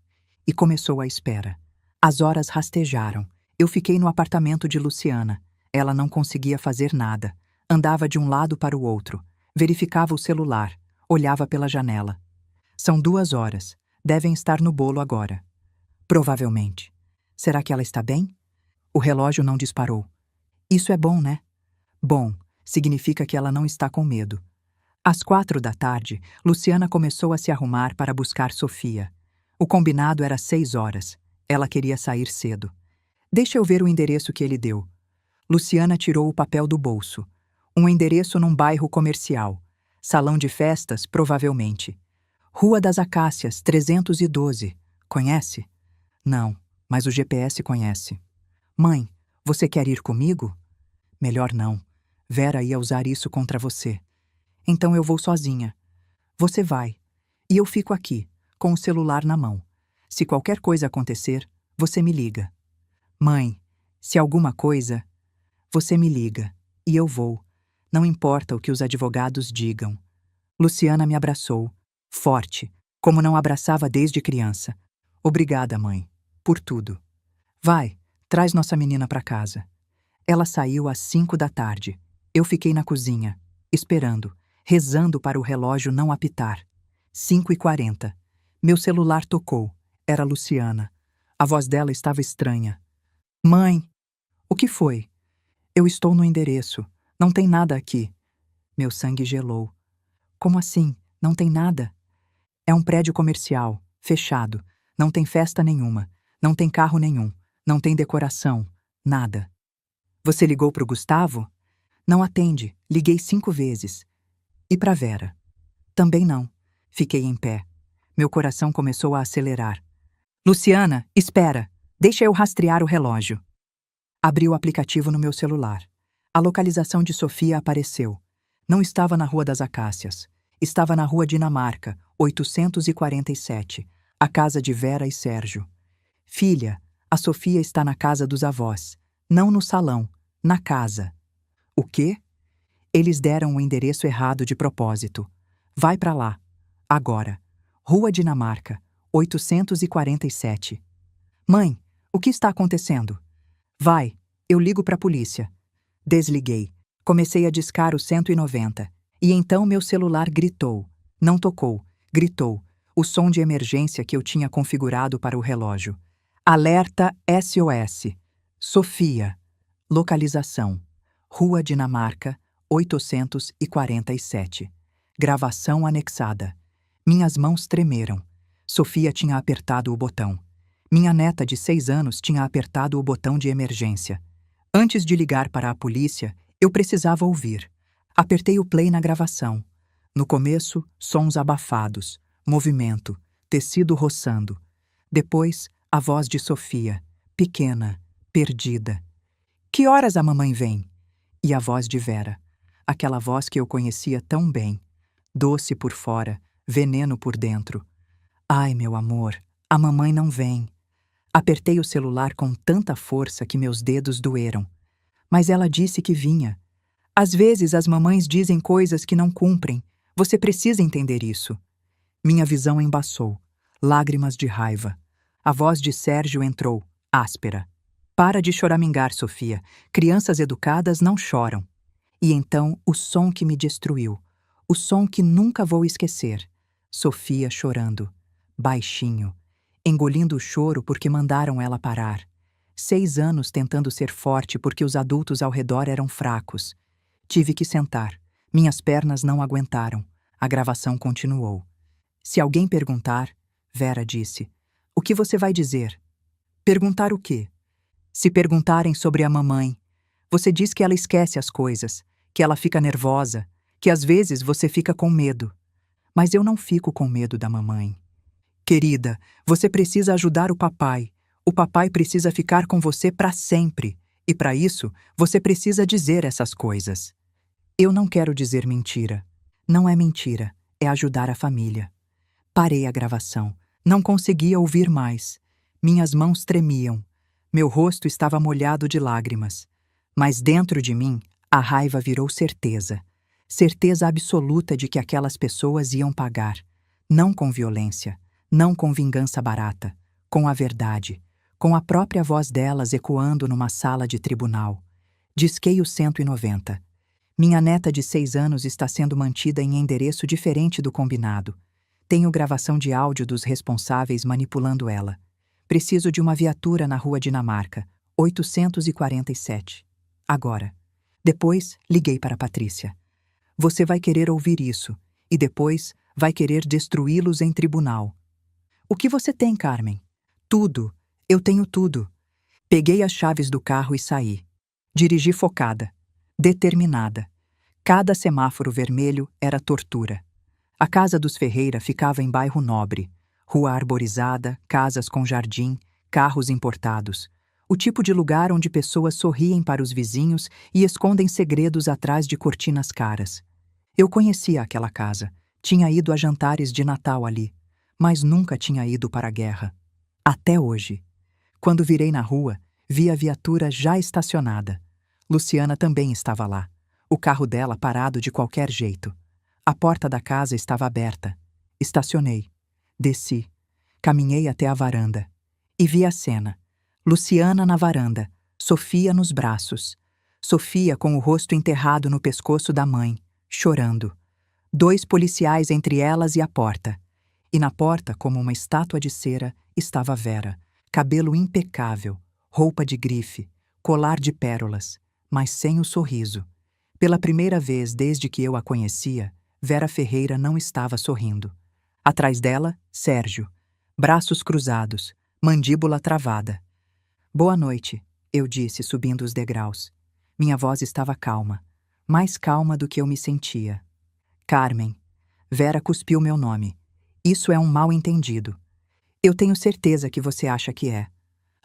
Speaker 1: E começou a espera. As horas rastejaram. Eu fiquei no apartamento de Luciana. Ela não conseguia fazer nada. Andava de um lado para o outro. Verificava o celular. Olhava pela janela. São 2 horas. Devem estar no bolo agora. Provavelmente. Será que ela está bem? O relógio não disparou. Isso é bom, né? Bom, significa que ela não está com medo. Às 4 da tarde, Luciana começou a se arrumar para buscar Sofia. O combinado era 6 horas. Ela queria sair cedo. Deixa eu ver o endereço que ele deu. Luciana tirou o papel do bolso. Um endereço num bairro comercial. Salão de festas, provavelmente. Rua das Acácias, 312. Conhece? Não, mas o GPS conhece. Mãe, você quer ir comigo? Melhor não. Vera ia usar isso contra você. Então eu vou sozinha. Você vai. E eu fico aqui, com o celular na mão. Se qualquer coisa acontecer, você me liga. Mãe, se alguma coisa, você me liga. E eu vou. Não importa o que os advogados digam. Luciana me abraçou, forte, como não abraçava desde criança. Obrigada, mãe, por tudo. Vai, traz nossa menina para casa. Ela saiu às 5 da tarde. Eu fiquei na cozinha, esperando, rezando para o relógio não apitar. 5h40. Meu celular tocou. Era Luciana. A voz dela estava estranha. Mãe, o que foi? Eu estou no endereço. Não tem nada aqui. Meu sangue gelou. Como assim? Não tem nada? É um prédio comercial, fechado. Não tem festa nenhuma. Não tem carro nenhum. Não tem decoração. Nada. Você ligou pro Gustavo? Não atende. Liguei 5 vezes. E pra Vera? Também não. Fiquei em pé. Meu coração começou a acelerar. Luciana, espera. Deixa eu rastrear o relógio. Abri o aplicativo no meu celular. A localização de Sofia apareceu. Não estava na Rua das Acácias. Estava na Rua Dinamarca, 847, a casa de Vera e Sérgio. Filha, a Sofia está na casa dos avós. Não no salão, na casa. O quê? Eles deram o endereço errado de propósito. Vai para lá. Agora. Rua Dinamarca, 847. Mãe, o que está acontecendo? Vai, eu ligo para a polícia. Desliguei. Comecei a discar o 190. E então meu celular gritou. Não tocou, gritou. O som de emergência que eu tinha configurado para o relógio. Alerta SOS. Sofia. Localização. Rua Dinamarca, 847. Gravação anexada. Minhas mãos tremeram. Sofia tinha apertado o botão. Minha neta de 6 anos tinha apertado o botão de emergência. Antes de ligar para a polícia, eu precisava ouvir. Apertei o play na gravação. No começo, sons abafados, movimento, tecido roçando. Depois, a voz de Sofia, pequena, perdida. Que horas a mamãe vem? E a voz de Vera, aquela voz que eu conhecia tão bem, doce por fora, veneno por dentro. Ai, meu amor, a mamãe não vem. Apertei o celular com tanta força que meus dedos doeram. Mas ela disse que vinha. Às vezes as mamães dizem coisas que não cumprem. Você precisa entender isso. Minha visão embaçou. Lágrimas de raiva. A voz de Sérgio entrou, áspera. Para de choramingar, Sofia. Crianças educadas não choram. E então o som que me destruiu. O som que nunca vou esquecer. Sofia chorando. Baixinho. Engolindo o choro porque mandaram ela parar. 6 anos tentando ser forte porque os adultos ao redor eram fracos. Tive que sentar. Minhas pernas não aguentaram. A gravação continuou. Se alguém perguntar, Vera disse, o que você vai dizer? Perguntar o quê? Se perguntarem sobre a mamãe, você diz que ela esquece as coisas, que ela fica nervosa, que às vezes você fica com medo. Mas eu não fico com medo da mamãe. Querida, você precisa ajudar o papai. O papai precisa ficar com você para sempre. E para isso, você precisa dizer essas coisas. Eu não quero dizer mentira. Não é mentira, é ajudar a família. Parei a gravação. Não conseguia ouvir mais. Minhas mãos tremiam. Meu rosto estava molhado de lágrimas. Mas dentro de mim, a raiva virou certeza. Certeza absoluta de que aquelas pessoas iam pagar. Não com violência, não com vingança barata, com a verdade, com a própria voz delas ecoando numa sala de tribunal. Disquei o 190. Minha neta de 6 anos está sendo mantida em endereço diferente do combinado. Tenho gravação de áudio dos responsáveis manipulando ela. Preciso de uma viatura na Rua Dinamarca, 847. Agora. Depois, liguei para Patrícia. Você vai querer ouvir isso, e depois vai querer destruí-los em tribunal. O que você tem, Carmen? Tudo. Eu tenho tudo. Peguei as chaves do carro e saí. Dirigi focada, determinada. Cada semáforo vermelho era tortura. A casa dos Ferreira ficava em bairro nobre. Rua arborizada, casas com jardim, carros importados. O tipo de lugar onde pessoas sorriem para os vizinhos e escondem segredos atrás de cortinas caras. Eu conhecia aquela casa. Tinha ido a jantares de Natal ali, mas nunca tinha ido para a guerra. Até hoje. Quando virei na rua, vi a viatura já estacionada. Luciana também estava lá. O carro dela parado de qualquer jeito. A porta da casa estava aberta. Estacionei. Desci. Caminhei até a varanda. E vi a cena. Luciana na varanda. Sofia nos braços. Sofia com o rosto enterrado no pescoço da mãe, chorando. 2 policiais entre elas e a porta. E na porta, como uma estátua de cera, estava Vera. Cabelo impecável, roupa de grife, colar de pérolas, mas sem o sorriso. Pela primeira vez desde que eu a conhecia, Vera Ferreira não estava sorrindo. Atrás dela, Sérgio. Braços cruzados, mandíbula travada. Boa noite, eu disse, subindo os degraus. Minha voz estava calma, mais calma do que eu me sentia. Carmen. Vera cuspiu meu nome. Isso é um mal-entendido. Eu tenho certeza que você acha que é.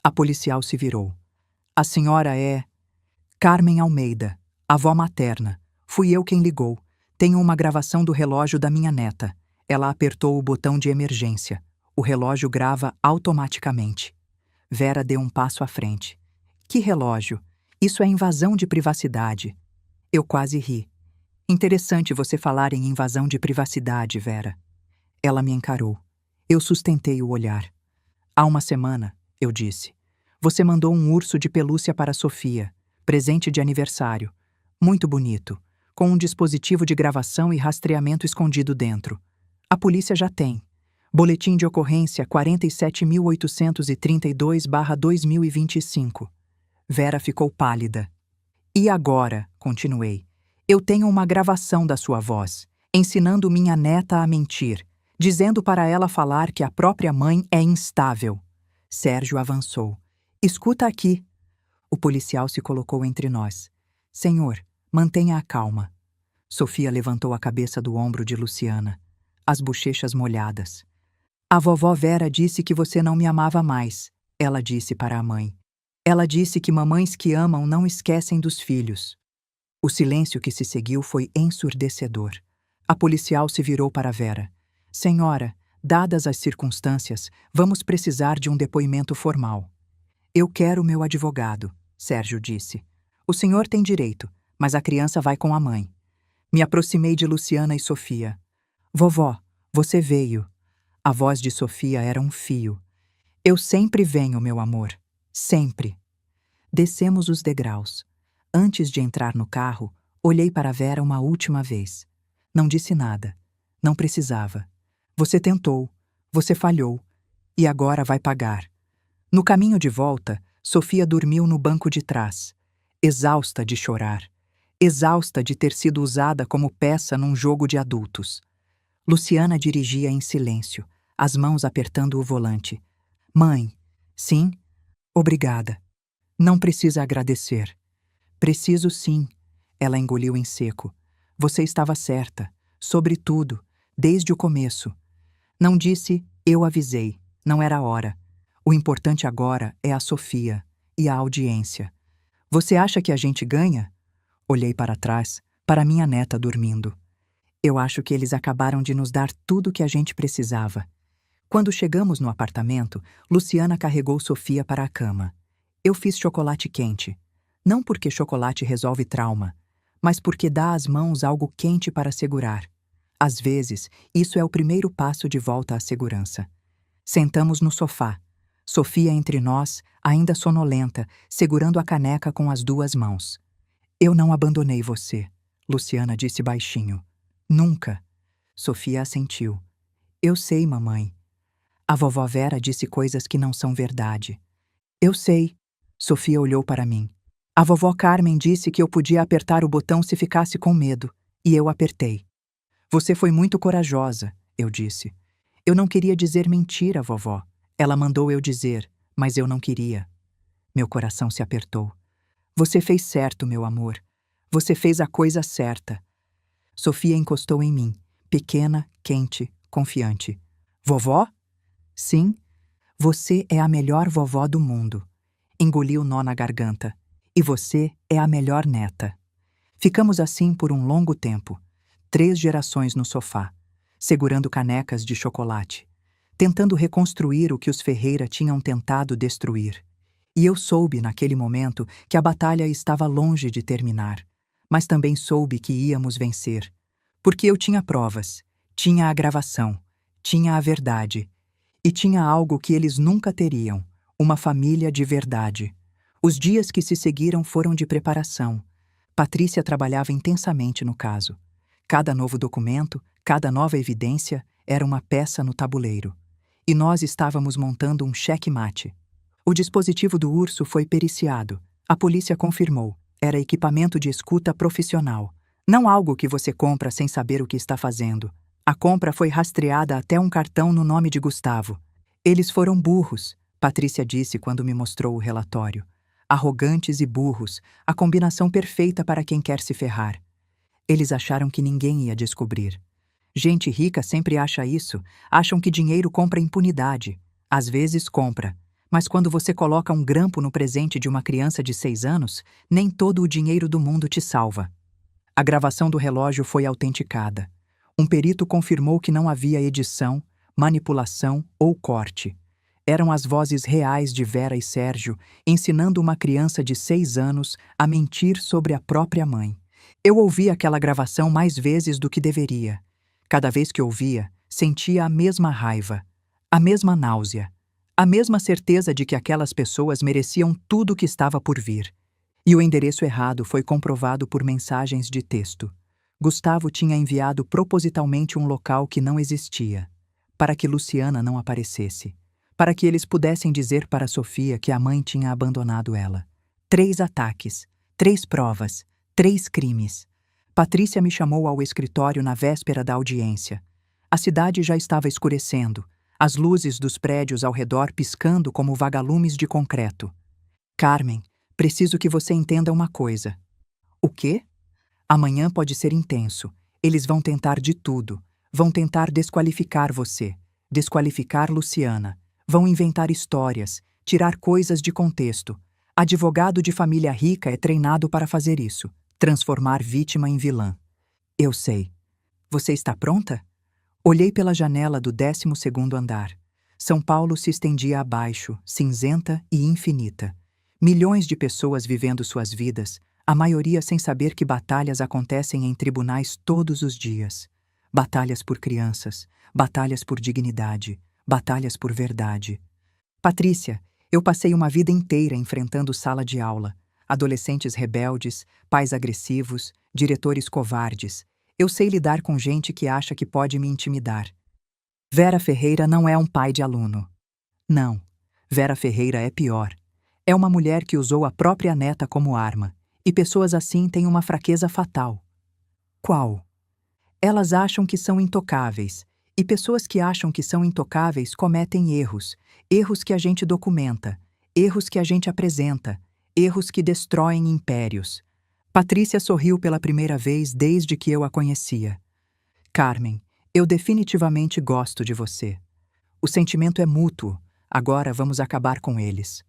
Speaker 1: A policial se virou. A senhora é... Carmen Almeida, avó materna. Fui eu quem ligou. Tenho uma gravação do relógio da minha neta. Ela apertou o botão de emergência. O relógio grava automaticamente. Vera deu um passo à frente. Que relógio? Isso é invasão de privacidade. Eu quase ri. Interessante você falar em invasão de privacidade, Vera. Ela me encarou. Eu sustentei o olhar. Há uma semana, eu disse, você mandou um urso de pelúcia para Sofia, presente de aniversário. Muito bonito, com um dispositivo de gravação e rastreamento escondido dentro. A polícia já tem. Boletim de ocorrência 47.832/2025. Vera ficou pálida. E agora, continuei, eu tenho uma gravação da sua voz, ensinando minha neta a mentir, dizendo para ela falar que a própria mãe é instável. Sérgio avançou. Escuta aqui. O policial se colocou entre nós. Senhor, mantenha a calma. Sofia levantou a cabeça do ombro de Luciana, as bochechas molhadas. A vovó Vera disse que você não me amava mais, ela disse para a mãe. Ela disse que mamães que amam não esquecem dos filhos. O silêncio que se seguiu foi ensurdecedor. A policial se virou para Vera. Senhora, dadas as circunstâncias, vamos precisar de um depoimento formal. Eu quero meu advogado, Sérgio disse. O senhor tem direito, mas a criança vai com a mãe. Me aproximei de Luciana e Sofia. Vovó, você veio. A voz de Sofia era um fio. Eu sempre venho, meu amor. Sempre. Descemos os degraus. Antes de entrar no carro, olhei para Vera uma última vez. Não disse nada. Não precisava. Você tentou. Você falhou. E agora vai pagar. No caminho de volta, Sofia dormiu no banco de trás, exausta de chorar, exausta de ter sido usada como peça num jogo de adultos. Luciana dirigia em silêncio, as mãos apertando o volante. Mãe, sim? Obrigada. Não precisa agradecer. Preciso sim. Ela engoliu em seco. Você estava certa, sobre tudo, desde o começo. Não disse, eu avisei, não era a hora. O importante agora é a Sofia e a audiência. Você acha que a gente ganha? Olhei para trás, para minha neta dormindo. Eu acho que eles acabaram de nos dar tudo o que a gente precisava. Quando chegamos no apartamento, Luciana carregou Sofia para a cama. Eu fiz chocolate quente. Não porque chocolate resolve trauma, mas porque dá às mãos algo quente para segurar. Às vezes, isso é o primeiro passo de volta à segurança. Sentamos no sofá. Sofia entre nós, ainda sonolenta, segurando a caneca com as duas mãos. Eu não abandonei você, Luciana disse baixinho. Nunca. Sofia assentiu. Eu sei, mamãe. A vovó Vera disse coisas que não são verdade. Eu sei. Sofia olhou para mim. A vovó Carmen disse que eu podia apertar o botão se ficasse com medo, e eu apertei. Você foi muito corajosa, eu disse. Eu não queria dizer mentira, vovó. Ela mandou eu dizer, mas eu não queria. Meu coração se apertou. Você fez certo, meu amor. Você fez a coisa certa. Sofia encostou em mim, pequena, quente, confiante. Vovó? Sim. Você é a melhor vovó do mundo. Engoli o nó na garganta. E você é a melhor neta. Ficamos assim por um longo tempo, 3 gerações no sofá, segurando canecas de chocolate, tentando reconstruir o que os Ferreira tinham tentado destruir. E eu soube, naquele momento, que a batalha estava longe de terminar, mas também soube que íamos vencer. Porque eu tinha provas, tinha a gravação, tinha a verdade, e tinha algo que eles nunca teriam, uma família de verdade. Os dias que se seguiram foram de preparação. Patrícia trabalhava intensamente no caso. Cada novo documento, cada nova evidência era uma peça no tabuleiro. E nós estávamos montando um xeque-mate. O dispositivo do urso foi periciado. A polícia confirmou. Era equipamento de escuta profissional. Não algo que você compra sem saber o que está fazendo. A compra foi rastreada até um cartão no nome de Gustavo. Eles foram burros, Patrícia disse quando me mostrou o relatório. Arrogantes e burros, a combinação perfeita para quem quer se ferrar. Eles acharam que ninguém ia descobrir. Gente rica sempre acha isso, acham que dinheiro compra impunidade. Às vezes compra, mas quando você coloca um grampo no presente de uma criança de 6 anos, nem todo o dinheiro do mundo te salva. A gravação do relógio foi autenticada. Um perito confirmou que não havia edição, manipulação ou corte. Eram as vozes reais de Vera e Sérgio ensinando uma criança de 6 anos a mentir sobre a própria mãe. Eu ouvi aquela gravação mais vezes do que deveria. Cada vez que ouvia, sentia a mesma raiva, a mesma náusea, a mesma certeza de que aquelas pessoas mereciam tudo o que estava por vir. E o endereço errado foi comprovado por mensagens de texto. Gustavo tinha enviado propositalmente um local que não existia, para que Luciana não aparecesse, para que eles pudessem dizer para Sofia que a mãe tinha abandonado ela. 3 ataques, 3 provas, 3 crimes. Patrícia me chamou ao escritório na véspera da audiência. A cidade já estava escurecendo, as luzes dos prédios ao redor piscando como vagalumes de concreto. Carmen, preciso que você entenda uma coisa. O quê? Amanhã pode ser intenso. Eles vão tentar de tudo. Vão tentar desqualificar você, desqualificar Luciana. Vão inventar histórias, tirar coisas de contexto. Advogado de família rica é treinado para fazer isso, transformar vítima em vilã. Eu sei. Você está pronta? Olhei pela janela do 12º andar. São Paulo se estendia abaixo, cinzenta e infinita. Milhões de pessoas vivendo suas vidas, a maioria sem saber que batalhas acontecem em tribunais todos os dias. Batalhas por crianças, batalhas por dignidade, batalhas por verdade. Patrícia, eu passei uma vida inteira enfrentando sala de aula, adolescentes rebeldes, pais agressivos, diretores covardes. Eu sei lidar com gente que acha que pode me intimidar. Vera Ferreira não é um pai de aluno. Não, Vera Ferreira é pior. É uma mulher que usou a própria neta como arma, e pessoas assim têm uma fraqueza fatal. Qual? Elas acham que são intocáveis, e pessoas que acham que são intocáveis cometem erros, erros que a gente documenta, erros que a gente apresenta, erros que destroem impérios. Patrícia sorriu pela primeira vez desde que eu a conhecia. Carmen, eu definitivamente gosto de você. O sentimento é mútuo, agora vamos acabar com eles.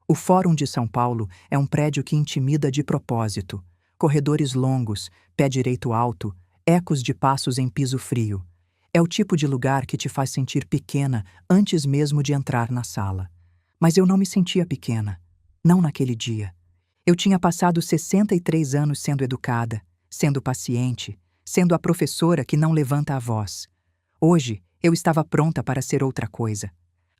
Speaker 1: O Fórum de São Paulo é um prédio que intimida de propósito. Corredores longos, pé direito alto, ecos de passos em piso frio. É o tipo de lugar que te faz sentir pequena antes mesmo de entrar na sala. Mas eu não me sentia pequena. Não naquele dia. Eu tinha passado 63 anos sendo educada, sendo paciente, sendo a professora que não levanta a voz. Hoje, eu estava pronta para ser outra coisa.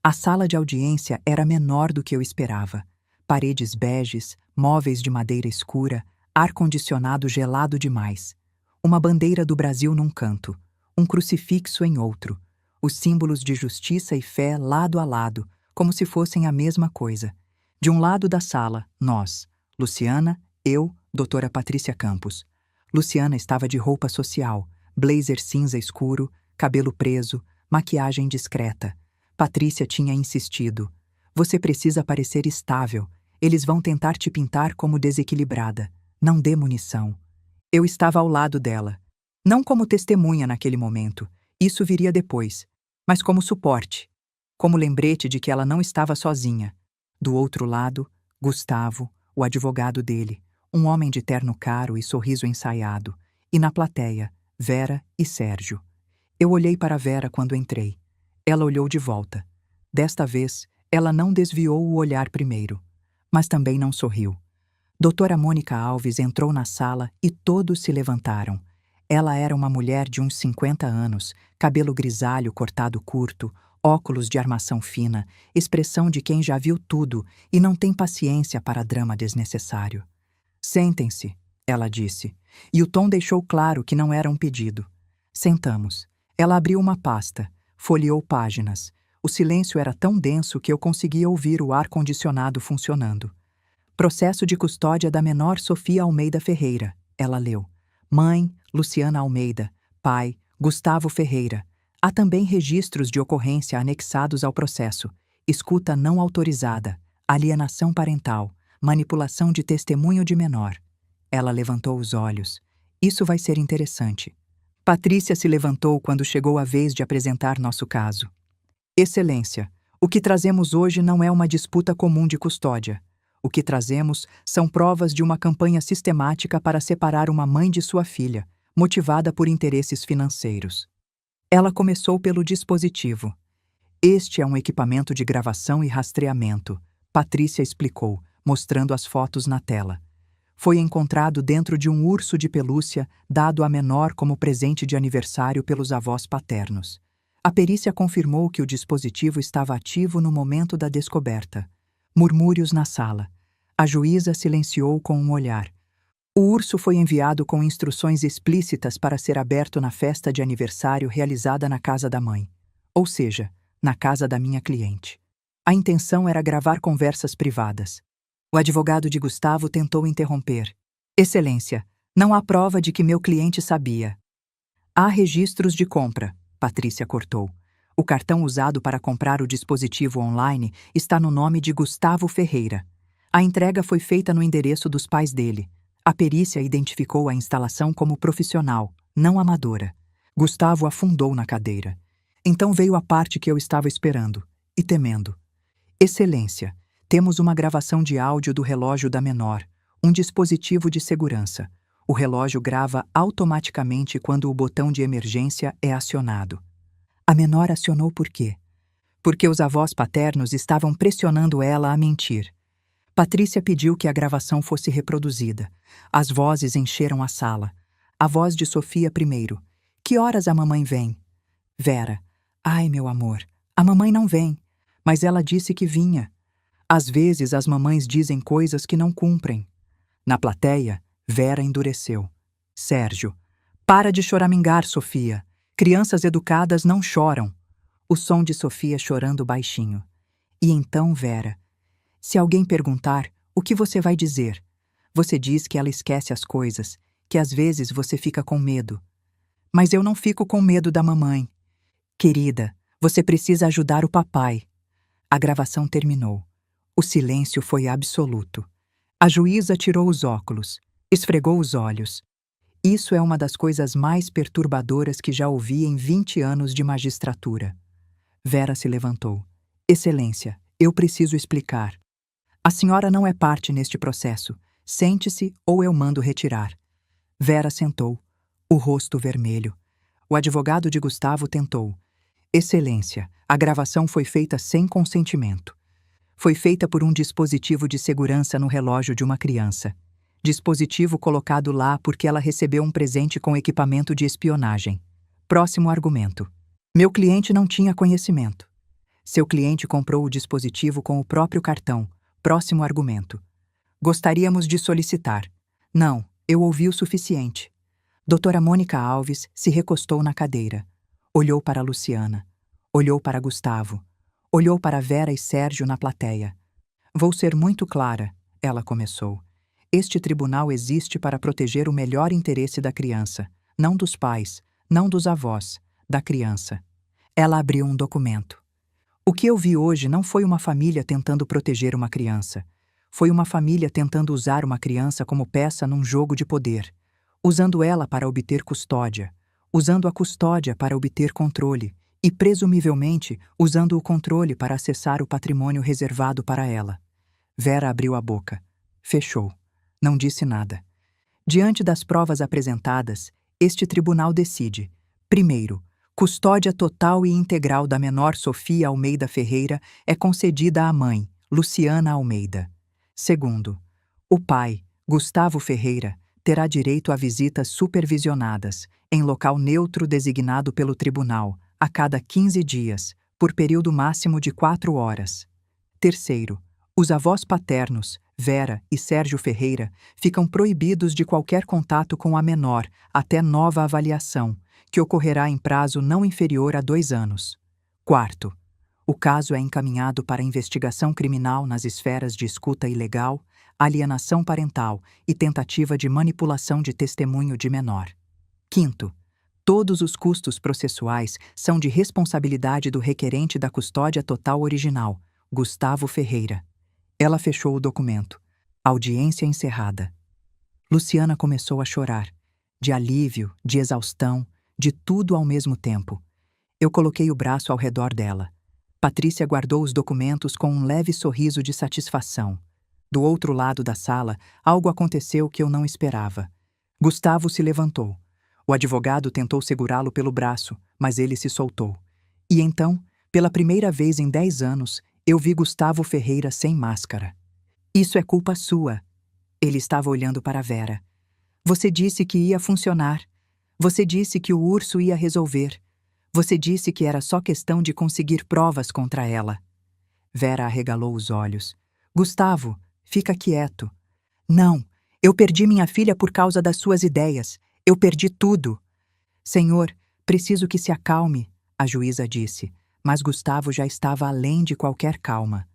Speaker 1: A sala de audiência era menor do que eu esperava. Paredes beges, móveis de madeira escura, ar-condicionado gelado demais. Uma bandeira do Brasil num canto, um crucifixo em outro. Os símbolos de justiça e fé lado a lado, como se fossem a mesma coisa. De um lado da sala, nós, Luciana, eu, doutora Patrícia Campos. Luciana estava de roupa social, blazer cinza escuro, cabelo preso, maquiagem discreta. Patrícia tinha insistido. Você precisa parecer estável. Eles vão tentar te pintar como desequilibrada. Não dê munição. Eu estava ao lado dela. Não como testemunha naquele momento. Isso viria depois. Mas como suporte. Como lembrete de que ela não estava sozinha. Do outro lado, Gustavo, o advogado dele, um homem de terno caro e sorriso ensaiado. E na plateia, Vera e Sérgio. Eu olhei para Vera quando entrei. Ela olhou de volta. Desta vez, ela não desviou o olhar primeiro, mas também não sorriu. Doutora Mônica Alves entrou na sala e todos se levantaram. Ela era uma mulher de uns 50 anos, cabelo grisalho cortado curto, óculos de armação fina, expressão de quem já viu tudo e não tem paciência para drama desnecessário. Sentem-se, ela disse, e o tom deixou claro que não era um pedido. Sentamos. Ela abriu uma pasta, folheou páginas. O silêncio era tão denso que eu conseguia ouvir o ar-condicionado funcionando. Processo de custódia da menor Sofia Almeida Ferreira, ela leu. Mãe, Luciana Almeida. Pai, Gustavo Ferreira. Há também registros de ocorrência anexados ao processo. Escuta não autorizada, alienação parental, manipulação de testemunho de menor. Ela levantou os olhos. Isso vai ser interessante. Patrícia se levantou quando chegou a vez de apresentar nosso caso. Excelência, O que trazemos hoje não é uma disputa comum de custódia. O que trazemos são provas de uma campanha sistemática para separar uma mãe de sua filha, motivada por interesses financeiros. Ela começou pelo dispositivo. Este é um equipamento de gravação e rastreamento, Patrícia explicou, mostrando as fotos na tela. Foi encontrado dentro de um urso de pelúcia dado a menor como presente de aniversário pelos avós paternos. A perícia confirmou que o dispositivo estava ativo no momento da descoberta. Murmúrios na sala. A juíza silenciou com um olhar. O urso foi enviado com instruções explícitas para ser aberto na festa de aniversário realizada na casa da mãe, ou seja, na casa da minha cliente. A intenção era gravar conversas privadas. O advogado de Gustavo tentou interromper. Excelência, não há prova de que meu cliente sabia. Há registros de compra, Patrícia cortou. O cartão usado para comprar o dispositivo online está no nome de Gustavo Ferreira. A entrega foi feita no endereço dos pais dele. A perícia identificou a instalação como profissional, não amadora. Gustavo afundou na cadeira. Então veio a parte que eu estava esperando e temendo. Excelência, temos uma gravação de áudio do relógio da menor, um dispositivo de segurança. O relógio grava automaticamente quando o botão de emergência é acionado. A menor acionou por quê? Porque os avós paternos estavam pressionando ela a mentir. Patrícia pediu que a gravação fosse reproduzida. As vozes encheram a sala. A voz de Sofia primeiro. Que horas a mamãe vem? Vera. Ai, meu amor, a mamãe não vem. Mas ela disse que vinha. Às vezes as mamães dizem coisas que não cumprem. Na plateia, Vera endureceu. Sérgio. Para de choramingar, Sofia. Crianças educadas não choram. O som de Sofia chorando baixinho. E então, Vera. Se alguém perguntar, o que você vai dizer? Você diz que ela esquece as coisas, que às vezes você fica com medo. Mas eu não fico com medo da mamãe. Querida, você precisa ajudar o papai. A gravação terminou. O silêncio foi absoluto. A juíza tirou os óculos, esfregou os olhos. Isso é uma das coisas mais perturbadoras que já ouvi em 20 anos de magistratura. Vera se levantou. Excelência, eu preciso explicar. A senhora não é parte neste processo. Sente-se ou eu mando retirar. Vera sentou, o rosto vermelho. O advogado de Gustavo tentou. Excelência, a gravação foi feita sem consentimento. Foi feita por um dispositivo de segurança no relógio de uma criança. Dispositivo colocado lá porque ela recebeu um presente com equipamento de espionagem. Próximo argumento. Meu cliente não tinha conhecimento. Seu cliente comprou o dispositivo com o próprio cartão. Próximo argumento. Gostaríamos de solicitar. Não, eu ouvi o suficiente. Doutora Mônica Alves se recostou na cadeira. Olhou para Luciana. Olhou para Gustavo. Olhou para Vera e Sérgio na plateia. Vou ser muito clara, ela começou. Este tribunal existe para proteger o melhor interesse da criança, não dos pais, não dos avós, da criança. Ela abriu um documento. O que eu vi hoje não foi uma família tentando proteger uma criança. Foi uma família tentando usar uma criança como peça num jogo de poder, usando ela para obter custódia, usando a custódia para obter controle e, presumivelmente, usando o controle para acessar o patrimônio reservado para ela. Vera abriu a boca. Fechou. Não disse nada. Diante das provas apresentadas, este tribunal decide. Primeiro, custódia total e integral da menor Sofia Almeida Ferreira é concedida à mãe, Luciana Almeida. Segundo, o pai, Gustavo Ferreira, terá direito a visitas supervisionadas, em local neutro designado pelo tribunal, a cada 15 dias, por período máximo de 4 horas. Terceiro, os avós paternos, Vera e Sérgio Ferreira, ficam proibidos de qualquer contato com a menor até nova avaliação, que ocorrerá em prazo não inferior a 2 anos. Quarto, o caso é encaminhado para investigação criminal nas esferas de escuta ilegal, alienação parental e tentativa de manipulação de testemunho de menor. Quinto, todos os custos processuais são de responsabilidade do requerente da custódia total original, Gustavo Ferreira. Ela fechou o documento. Audiência encerrada. Luciana começou a chorar, de alívio, de exaustão, de tudo ao mesmo tempo. Eu coloquei o braço ao redor dela. Patrícia guardou os documentos com um leve sorriso de satisfação. Do outro lado da sala, algo aconteceu que eu não esperava. Gustavo se levantou. O advogado tentou segurá-lo pelo braço, mas ele se soltou. E então, pela primeira vez em 10 anos, eu vi Gustavo Ferreira sem máscara. Isso é culpa sua. Ele estava olhando para Vera. Você disse que ia funcionar. Você disse que o urso ia resolver. Você disse que era só questão de conseguir provas contra ela. Vera arregalou os olhos. Gustavo, fica quieto. Não, eu perdi minha filha por causa das suas ideias. Eu perdi tudo. Senhor, preciso que se acalme, a juíza disse, mas Gustavo já estava além de qualquer calma.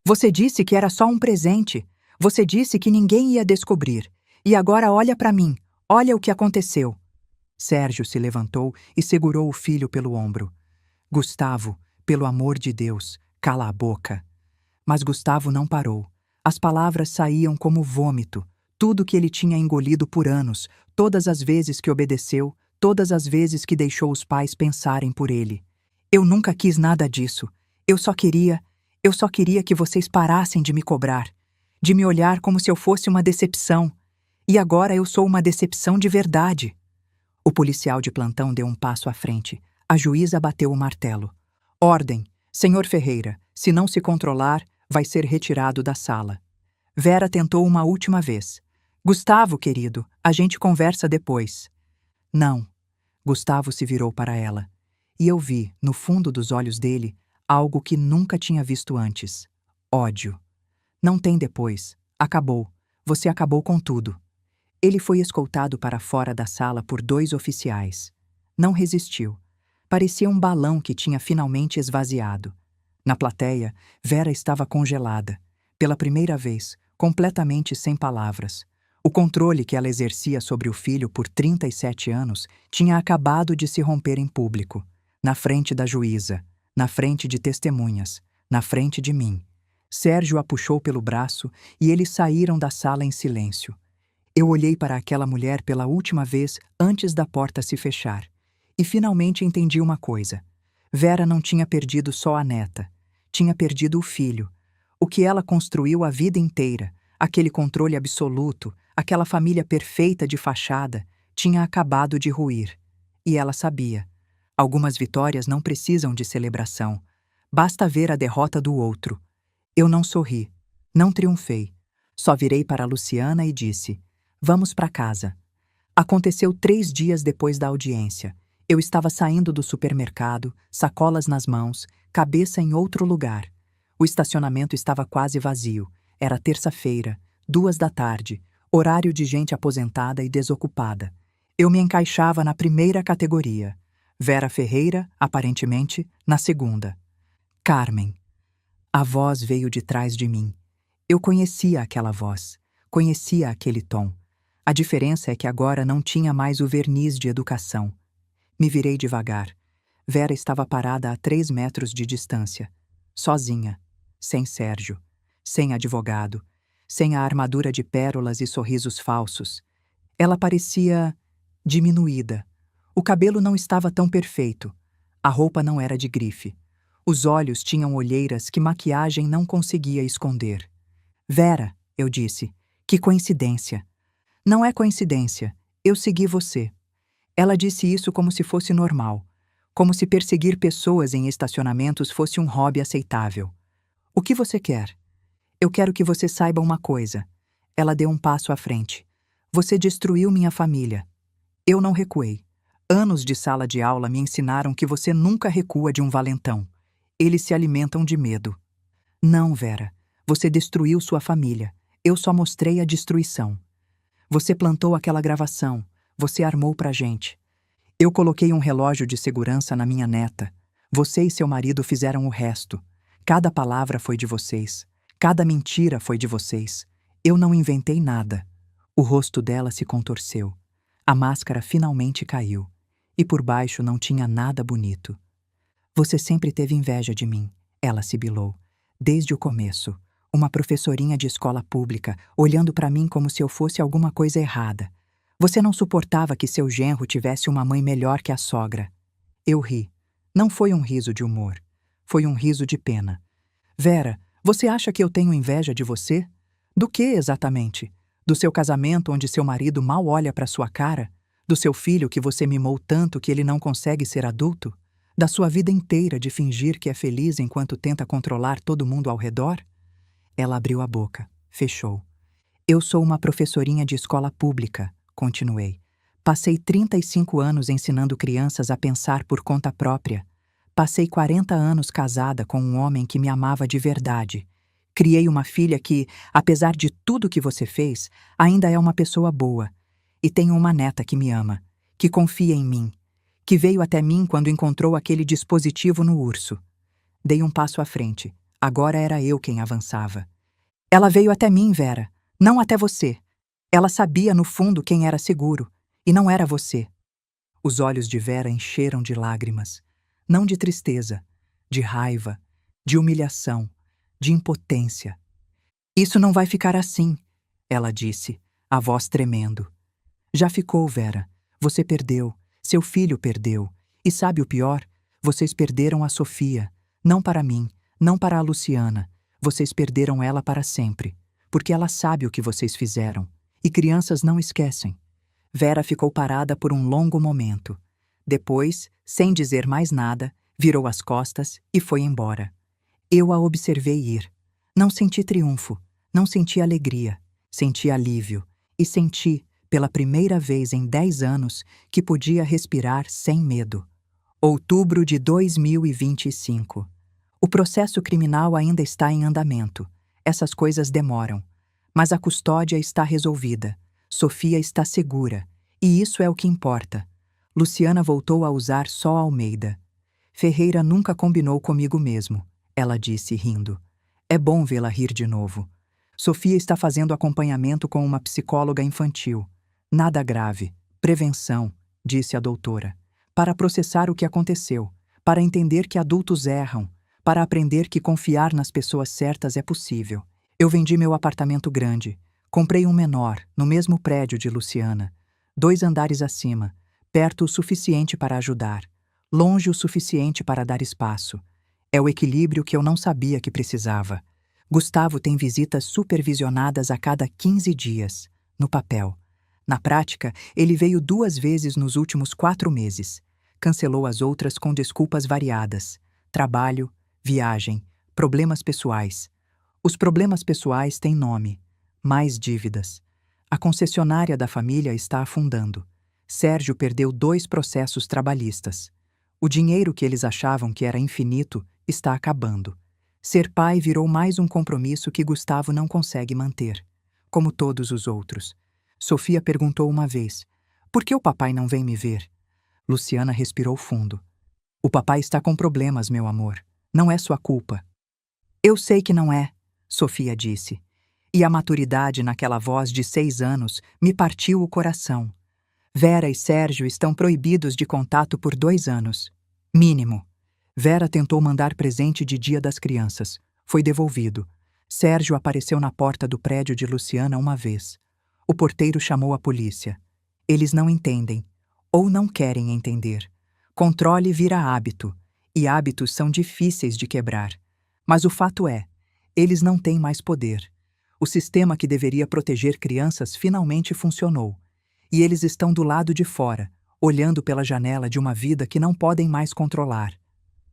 Speaker 1: Você disse que era só um presente. Você disse que ninguém ia descobrir. E agora olha para mim. Olha o que aconteceu. Sérgio se levantou e segurou o filho pelo ombro. Gustavo, pelo amor de Deus, cala a boca. Mas Gustavo não parou. As palavras saíam como vômito. Tudo que ele tinha engolido por anos, todas as vezes que obedeceu, todas as vezes que deixou os pais pensarem por ele. Eu nunca quis nada disso. Eu só queria que vocês parassem de me cobrar, de me olhar como se eu fosse uma decepção. E agora eu sou uma decepção de verdade. O policial de plantão deu um passo à frente. A juíza bateu o martelo. Ordem, senhor Ferreira, se não se controlar, vai ser retirado da sala. Vera tentou uma última vez. Gustavo, querido, a gente conversa depois. Não. Gustavo se virou para ela. E eu vi, no fundo dos olhos dele, algo que nunca tinha visto antes. Ódio. Não tem depois. Acabou. Você acabou com tudo. Ele foi escoltado para fora da sala por 2 oficiais. Não resistiu. Parecia um balão que tinha finalmente esvaziado. Na plateia, Vera estava congelada. Pela primeira vez, completamente sem palavras. O controle que ela exercia sobre o filho por 37 anos tinha acabado de se romper em público, na frente da juíza, na frente de testemunhas, na frente de mim. Sérgio a puxou pelo braço e eles saíram da sala em silêncio. Eu olhei para aquela mulher pela última vez antes da porta se fechar e finalmente entendi uma coisa. Vera não tinha perdido só a neta, tinha perdido o filho, o que ela construiu a vida inteira, aquele controle absoluto, aquela família perfeita de fachada, tinha acabado de ruir. E ela sabia. Algumas vitórias não precisam de celebração. Basta ver a derrota do outro. Eu não sorri, não triunfei. Só virei para Luciana e disse: vamos para casa. Aconteceu 3 dias depois da audiência. Eu estava saindo do supermercado, sacolas nas mãos, cabeça em outro lugar. O estacionamento estava quase vazio. Era terça-feira, 2 da tarde, horário de gente aposentada e desocupada. Eu me encaixava na primeira categoria. Vera Ferreira, aparentemente, na segunda. Carmen. A voz veio de trás de mim. Eu conhecia aquela voz, conhecia aquele tom. A diferença é que agora não tinha mais o verniz de educação. Me virei devagar. Vera estava parada a 3 metros de distância. Sozinha. Sem Sérgio. Sem advogado. Sem a armadura de pérolas e sorrisos falsos. Ela parecia diminuída. O cabelo não estava tão perfeito. A roupa não era de grife. Os olhos tinham olheiras que maquiagem não conseguia esconder. Vera, eu disse, que coincidência. Não é coincidência. Eu segui você. Ela disse isso como se fosse normal. Como se perseguir pessoas em estacionamentos fosse um hobby aceitável. O que você quer? Eu quero que você saiba uma coisa. Ela deu um passo à frente. Você destruiu minha família. Eu não recuei. Anos de sala de aula me ensinaram que você nunca recua de um valentão. Eles se alimentam de medo. Não, Vera. Você destruiu sua família. Eu só mostrei a destruição. Você plantou aquela gravação. Você armou pra gente. Eu coloquei um relógio de segurança na minha neta. Você e seu marido fizeram o resto. Cada palavra foi de vocês. Cada mentira foi de vocês. Eu não inventei nada. O rosto dela se contorceu. A máscara finalmente caiu. E por baixo não tinha nada bonito. Você sempre teve inveja de mim, ela sibilou. Desde o começo. Uma professorinha de escola pública, olhando para mim como se eu fosse alguma coisa errada. Você não suportava que seu genro tivesse uma mãe melhor que a sogra. Eu ri. Não foi um riso de humor. Foi um riso de pena. Vera, você acha que eu tenho inveja de você? Do que exatamente? Do seu casamento onde seu marido mal olha para sua cara? Do seu filho que você mimou tanto que ele não consegue ser adulto? Da sua vida inteira de fingir que é feliz enquanto tenta controlar todo mundo ao redor? Ela abriu a boca, fechou. Eu sou uma professorinha de escola pública, continuei. Passei 35 anos ensinando crianças a pensar por conta própria. Passei 40 anos casada com um homem que me amava de verdade. Criei uma filha que, apesar de tudo que você fez, ainda é uma pessoa boa. E tenho uma neta que me ama, que confia em mim, que veio até mim quando encontrou aquele dispositivo no urso. Dei um passo à frente. Agora era eu quem avançava. Ela veio até mim, Vera, não até você. Ela sabia, no fundo, quem era seguro, e não era você. Os olhos de Vera encheram de lágrimas. Não de tristeza, de raiva, de humilhação, de impotência. Isso não vai ficar assim, ela disse, a voz tremendo. Já ficou, Vera. Você perdeu. Seu filho perdeu. E sabe o pior? Vocês perderam a Sofia. Não para mim, não para a Luciana. Vocês perderam ela para sempre. Porque ela sabe o que vocês fizeram. E crianças não esquecem. Vera ficou parada por um longo momento. Depois, sem dizer mais nada, virou as costas e foi embora. Eu a observei ir. Não senti triunfo, não senti alegria, senti alívio e senti, pela primeira vez em 10 anos, que podia respirar sem medo. Outubro de 2025. O processo criminal ainda está em andamento. Essas coisas demoram. Mas a custódia está resolvida. Sofia está segura. E isso é o que importa. Luciana voltou a usar só Almeida. Ferreira nunca combinou comigo mesmo, ela disse, rindo. É bom vê-la rir de novo. Sofia está fazendo acompanhamento com uma psicóloga infantil. Nada grave. Prevenção, disse a doutora. Para processar o que aconteceu, para entender que adultos erram, para aprender que confiar nas pessoas certas é possível. Eu vendi meu apartamento grande. Comprei um menor, no mesmo prédio de Luciana. 2 andares acima, perto o suficiente para ajudar, longe o suficiente para dar espaço. É o equilíbrio que eu não sabia que precisava. Gustavo tem visitas supervisionadas a cada 15 dias, no papel. Na prática, ele veio 2 vezes nos últimos 4 meses. Cancelou as outras com desculpas variadas. Trabalho, viagem, problemas pessoais. Os problemas pessoais têm nome. Mais dívidas. A concessionária da família está afundando. Sérgio perdeu 2 processos trabalhistas. O dinheiro que eles achavam que era infinito está acabando. Ser pai virou mais um compromisso que Gustavo não consegue manter, como todos os outros. Sofia perguntou uma vez: por que o papai não vem me ver? Luciana respirou fundo. O papai está com problemas, meu amor. Não é sua culpa. Eu sei que não é, Sofia disse. E a maturidade naquela voz de 6 anos me partiu o coração. Vera e Sérgio estão proibidos de contato por 2 anos. Mínimo. Vera tentou mandar presente de Dia das Crianças. Foi devolvido. Sérgio apareceu na porta do prédio de Luciana uma vez. O porteiro chamou a polícia. Eles não entendem. Ou não querem entender. Controle vira hábito. E hábitos são difíceis de quebrar. Mas o fato é, eles não têm mais poder. O sistema que deveria proteger crianças finalmente funcionou. E eles estão do lado de fora, olhando pela janela de uma vida que não podem mais controlar.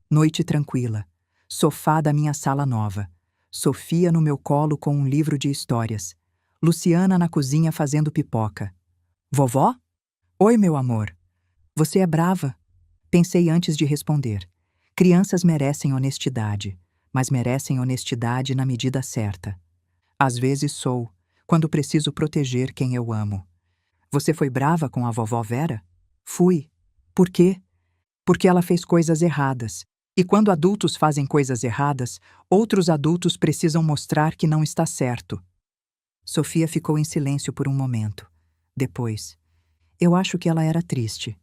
Speaker 1: Noite tranquila. Sofá da minha sala nova. Sofia no meu colo com um livro de histórias. Luciana na cozinha fazendo pipoca. Vovó? Oi, meu amor. Você é brava? Pensei antes de responder. Crianças merecem honestidade, mas merecem honestidade na medida certa. Às vezes sou, quando preciso proteger quem eu amo. Você foi brava com a vovó Vera? Fui. Por quê? Porque ela fez coisas erradas. E quando adultos fazem coisas erradas, outros adultos precisam mostrar que não está certo. Sofia ficou em silêncio por um momento. Depois, eu acho que ela era triste.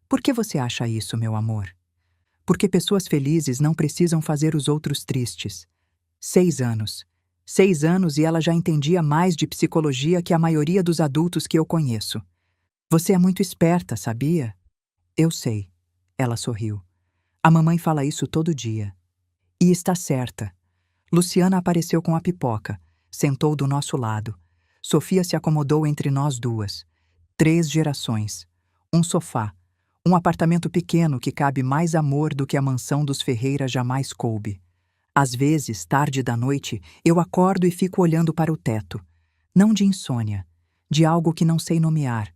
Speaker 1: Por que você acha isso, meu amor? Porque pessoas felizes não precisam fazer os outros tristes. 6 anos. 6 anos e ela já entendia mais de psicologia que a maioria dos adultos que eu conheço. Você é muito esperta, sabia? Eu sei. Ela sorriu. A mamãe fala isso todo dia. E está certa. Luciana apareceu com a pipoca, sentou do nosso lado. Sofia se acomodou entre nós duas. 3 gerações. Um sofá. Um apartamento pequeno que cabe mais amor do que a mansão dos Ferreira jamais coube. Às vezes, tarde da noite, eu acordo e fico olhando para o teto. Não de insônia, de algo que não sei nomear.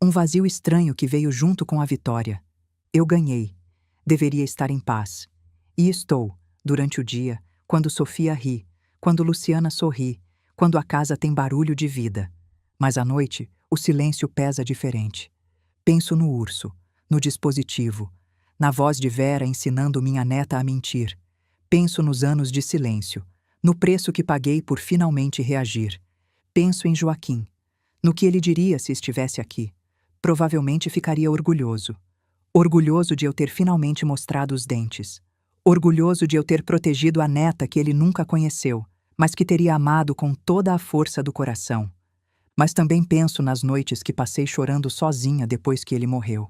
Speaker 1: Um vazio estranho que veio junto com a vitória. Eu ganhei. Deveria estar em paz. E estou, durante o dia, quando Sofia ri, quando Luciana sorri, quando a casa tem barulho de vida. Mas à noite, o silêncio pesa diferente. Penso no urso, no dispositivo, na voz de Vera ensinando minha neta a mentir. Penso nos anos de silêncio, no preço que paguei por finalmente reagir. Penso em Joaquim, no que ele diria se estivesse aqui. Provavelmente ficaria orgulhoso. Orgulhoso de eu ter finalmente mostrado os dentes. Orgulhoso de eu ter protegido a neta que ele nunca conheceu, mas que teria amado com toda a força do coração. Mas também penso nas noites que passei chorando sozinha depois que ele morreu.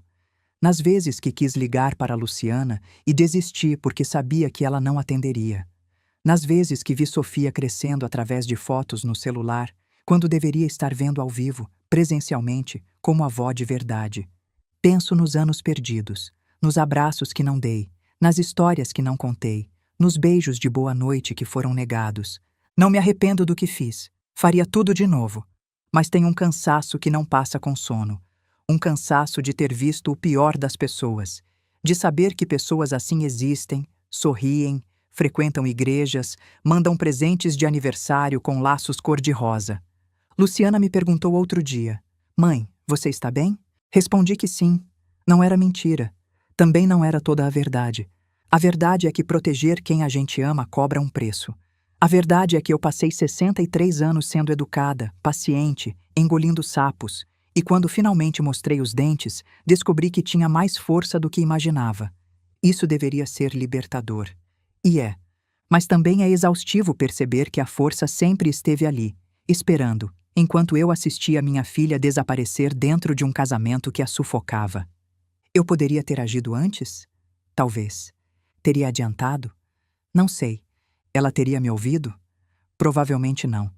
Speaker 1: Nas vezes que quis ligar para a Luciana e desisti porque sabia que ela não atenderia. Nas vezes que vi Sofia crescendo através de fotos no celular, quando deveria estar vendo ao vivo, presencialmente, como avó de verdade. Penso nos anos perdidos, nos abraços que não dei, nas histórias que não contei, nos beijos de boa noite que foram negados. Não me arrependo do que fiz, faria tudo de novo. Mas tenho um cansaço que não passa com sono. Um cansaço de ter visto o pior das pessoas, de saber que pessoas assim existem, sorriem, frequentam igrejas, mandam presentes de aniversário com laços cor-de-rosa. Luciana me perguntou outro dia: "Mãe, você está bem?" Respondi que sim. Não era mentira. Também não era toda a verdade. A verdade é que proteger quem a gente ama cobra um preço. A verdade é que eu passei 63 anos sendo educada, paciente, engolindo sapos, e quando finalmente mostrei os dentes, descobri que tinha mais força do que imaginava. Isso deveria ser libertador. E é. Mas também é exaustivo perceber que a força sempre esteve ali, esperando, enquanto eu assistia minha filha desaparecer dentro de um casamento que a sufocava. Eu poderia ter agido antes? Talvez. Teria adiantado? Não sei. Ela teria me ouvido? Provavelmente não.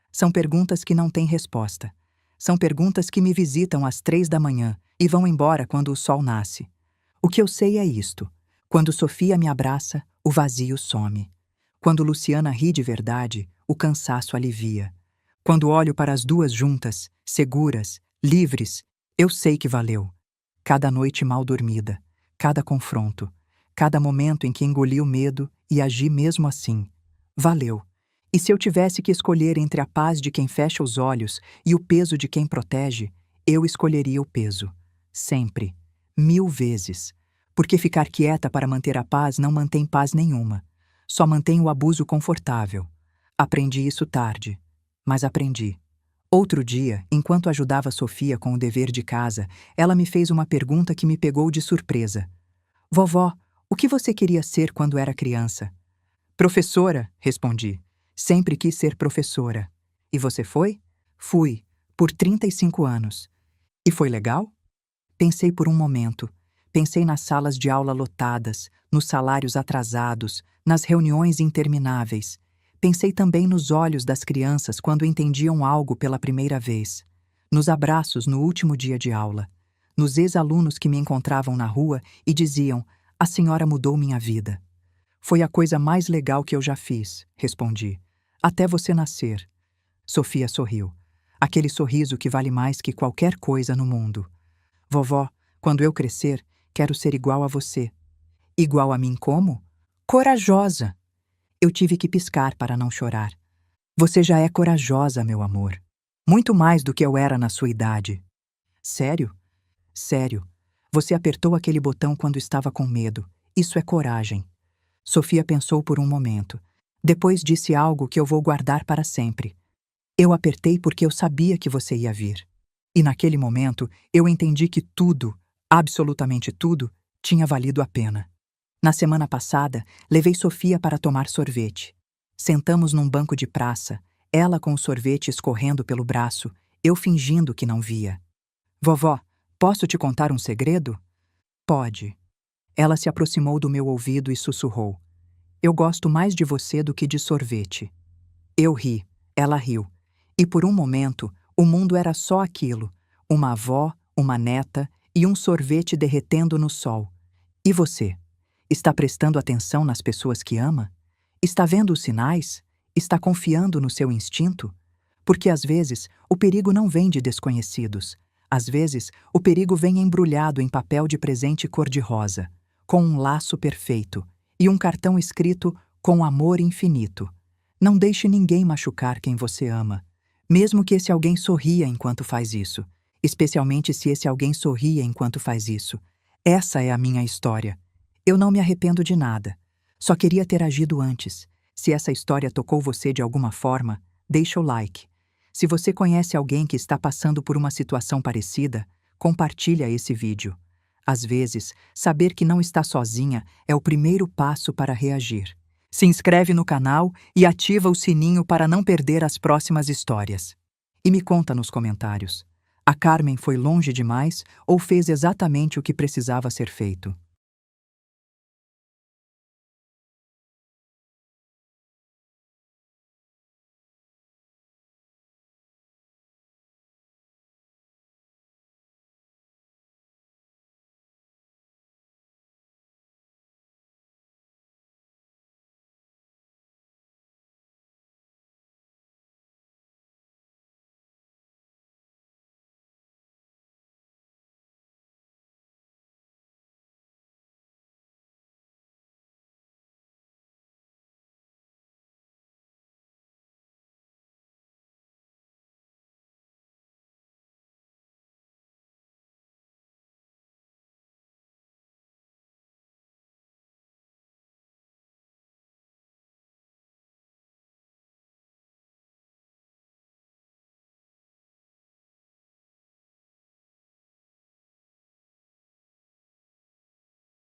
Speaker 1: São perguntas que não têm resposta. São perguntas que me visitam às 3 da manhã e vão embora quando o sol nasce. O que eu sei é isto: quando Sofia me abraça, o vazio some. Quando Luciana ri de verdade, o cansaço alivia. Quando olho para as duas juntas, seguras, livres, eu sei que valeu. Cada noite mal dormida, cada confronto, cada momento em que engoli o medo e agi mesmo assim. Valeu. E se eu tivesse que escolher entre a paz de quem fecha os olhos e o peso de quem protege, eu escolheria o peso. Sempre. 1000 vezes. Porque ficar quieta para manter a paz não mantém paz nenhuma. Só mantém o abuso confortável. Aprendi isso tarde. Mas aprendi. Outro dia, enquanto ajudava Sofia com o dever de casa, ela me fez uma pergunta que me pegou de surpresa. "Vovó, o que você queria ser quando era criança?" "Professora", respondi. "Sempre quis ser professora." "E você foi?" "Fui, por 35 anos." "E foi legal?" Pensei por um momento. Pensei nas salas de aula lotadas, nos salários atrasados, nas reuniões intermináveis. Pensei também nos olhos das crianças quando entendiam algo pela primeira vez. Nos abraços no último dia de aula. Nos ex-alunos que me encontravam na rua e diziam: "A senhora mudou minha vida." "Foi a coisa mais legal que eu já fiz", respondi. "Até você nascer." Sofia sorriu. Aquele sorriso que vale mais que qualquer coisa no mundo. "Vovó, quando eu crescer, quero ser igual a você." "Igual a mim como?" "Corajosa." Eu tive que piscar para não chorar. "Você já é corajosa, meu amor. Muito mais do que eu era na sua idade." "Sério?" "Sério. Você apertou aquele botão quando estava com medo. Isso é coragem." Sofia pensou por um momento. Depois disse algo que eu vou guardar para sempre. "Eu apertei porque eu sabia que você ia vir." E naquele momento, eu entendi que tudo, absolutamente tudo, tinha valido a pena. Na semana passada, levei Sofia para tomar sorvete. Sentamos num banco de praça, ela com o sorvete escorrendo pelo braço, eu fingindo que não via. "Vovó, posso te contar um segredo?" "Pode." Ela se aproximou do meu ouvido e sussurrou: Eu gosto mais de você do que de sorvete. Eu ri, ela riu. E por um momento, o mundo era só aquilo: uma avó, uma neta e um sorvete derretendo no sol. E você? Está prestando atenção nas pessoas que ama? Está vendo os sinais? Está confiando no seu instinto? Porque às vezes o perigo não vem de desconhecidos. Às vezes o perigo vem embrulhado em papel de presente cor-de-rosa, com um laço perfeito e um cartão escrito com amor infinito. Não deixe ninguém machucar quem você ama, mesmo que esse alguém sorria enquanto faz isso, especialmente se esse alguém sorria enquanto faz isso. Essa é a minha história. Eu não me arrependo de nada. Só queria ter agido antes. Se essa história tocou você de alguma forma, deixa o like. Se você conhece alguém que está passando por uma situação parecida, compartilha esse vídeo. Às vezes, saber que não está sozinha é o primeiro passo para reagir. Se inscreve no canal e ativa o sininho para não perder as próximas histórias. E me conta nos comentários: a Carmen foi longe demais ou fez exatamente o que precisava ser feito?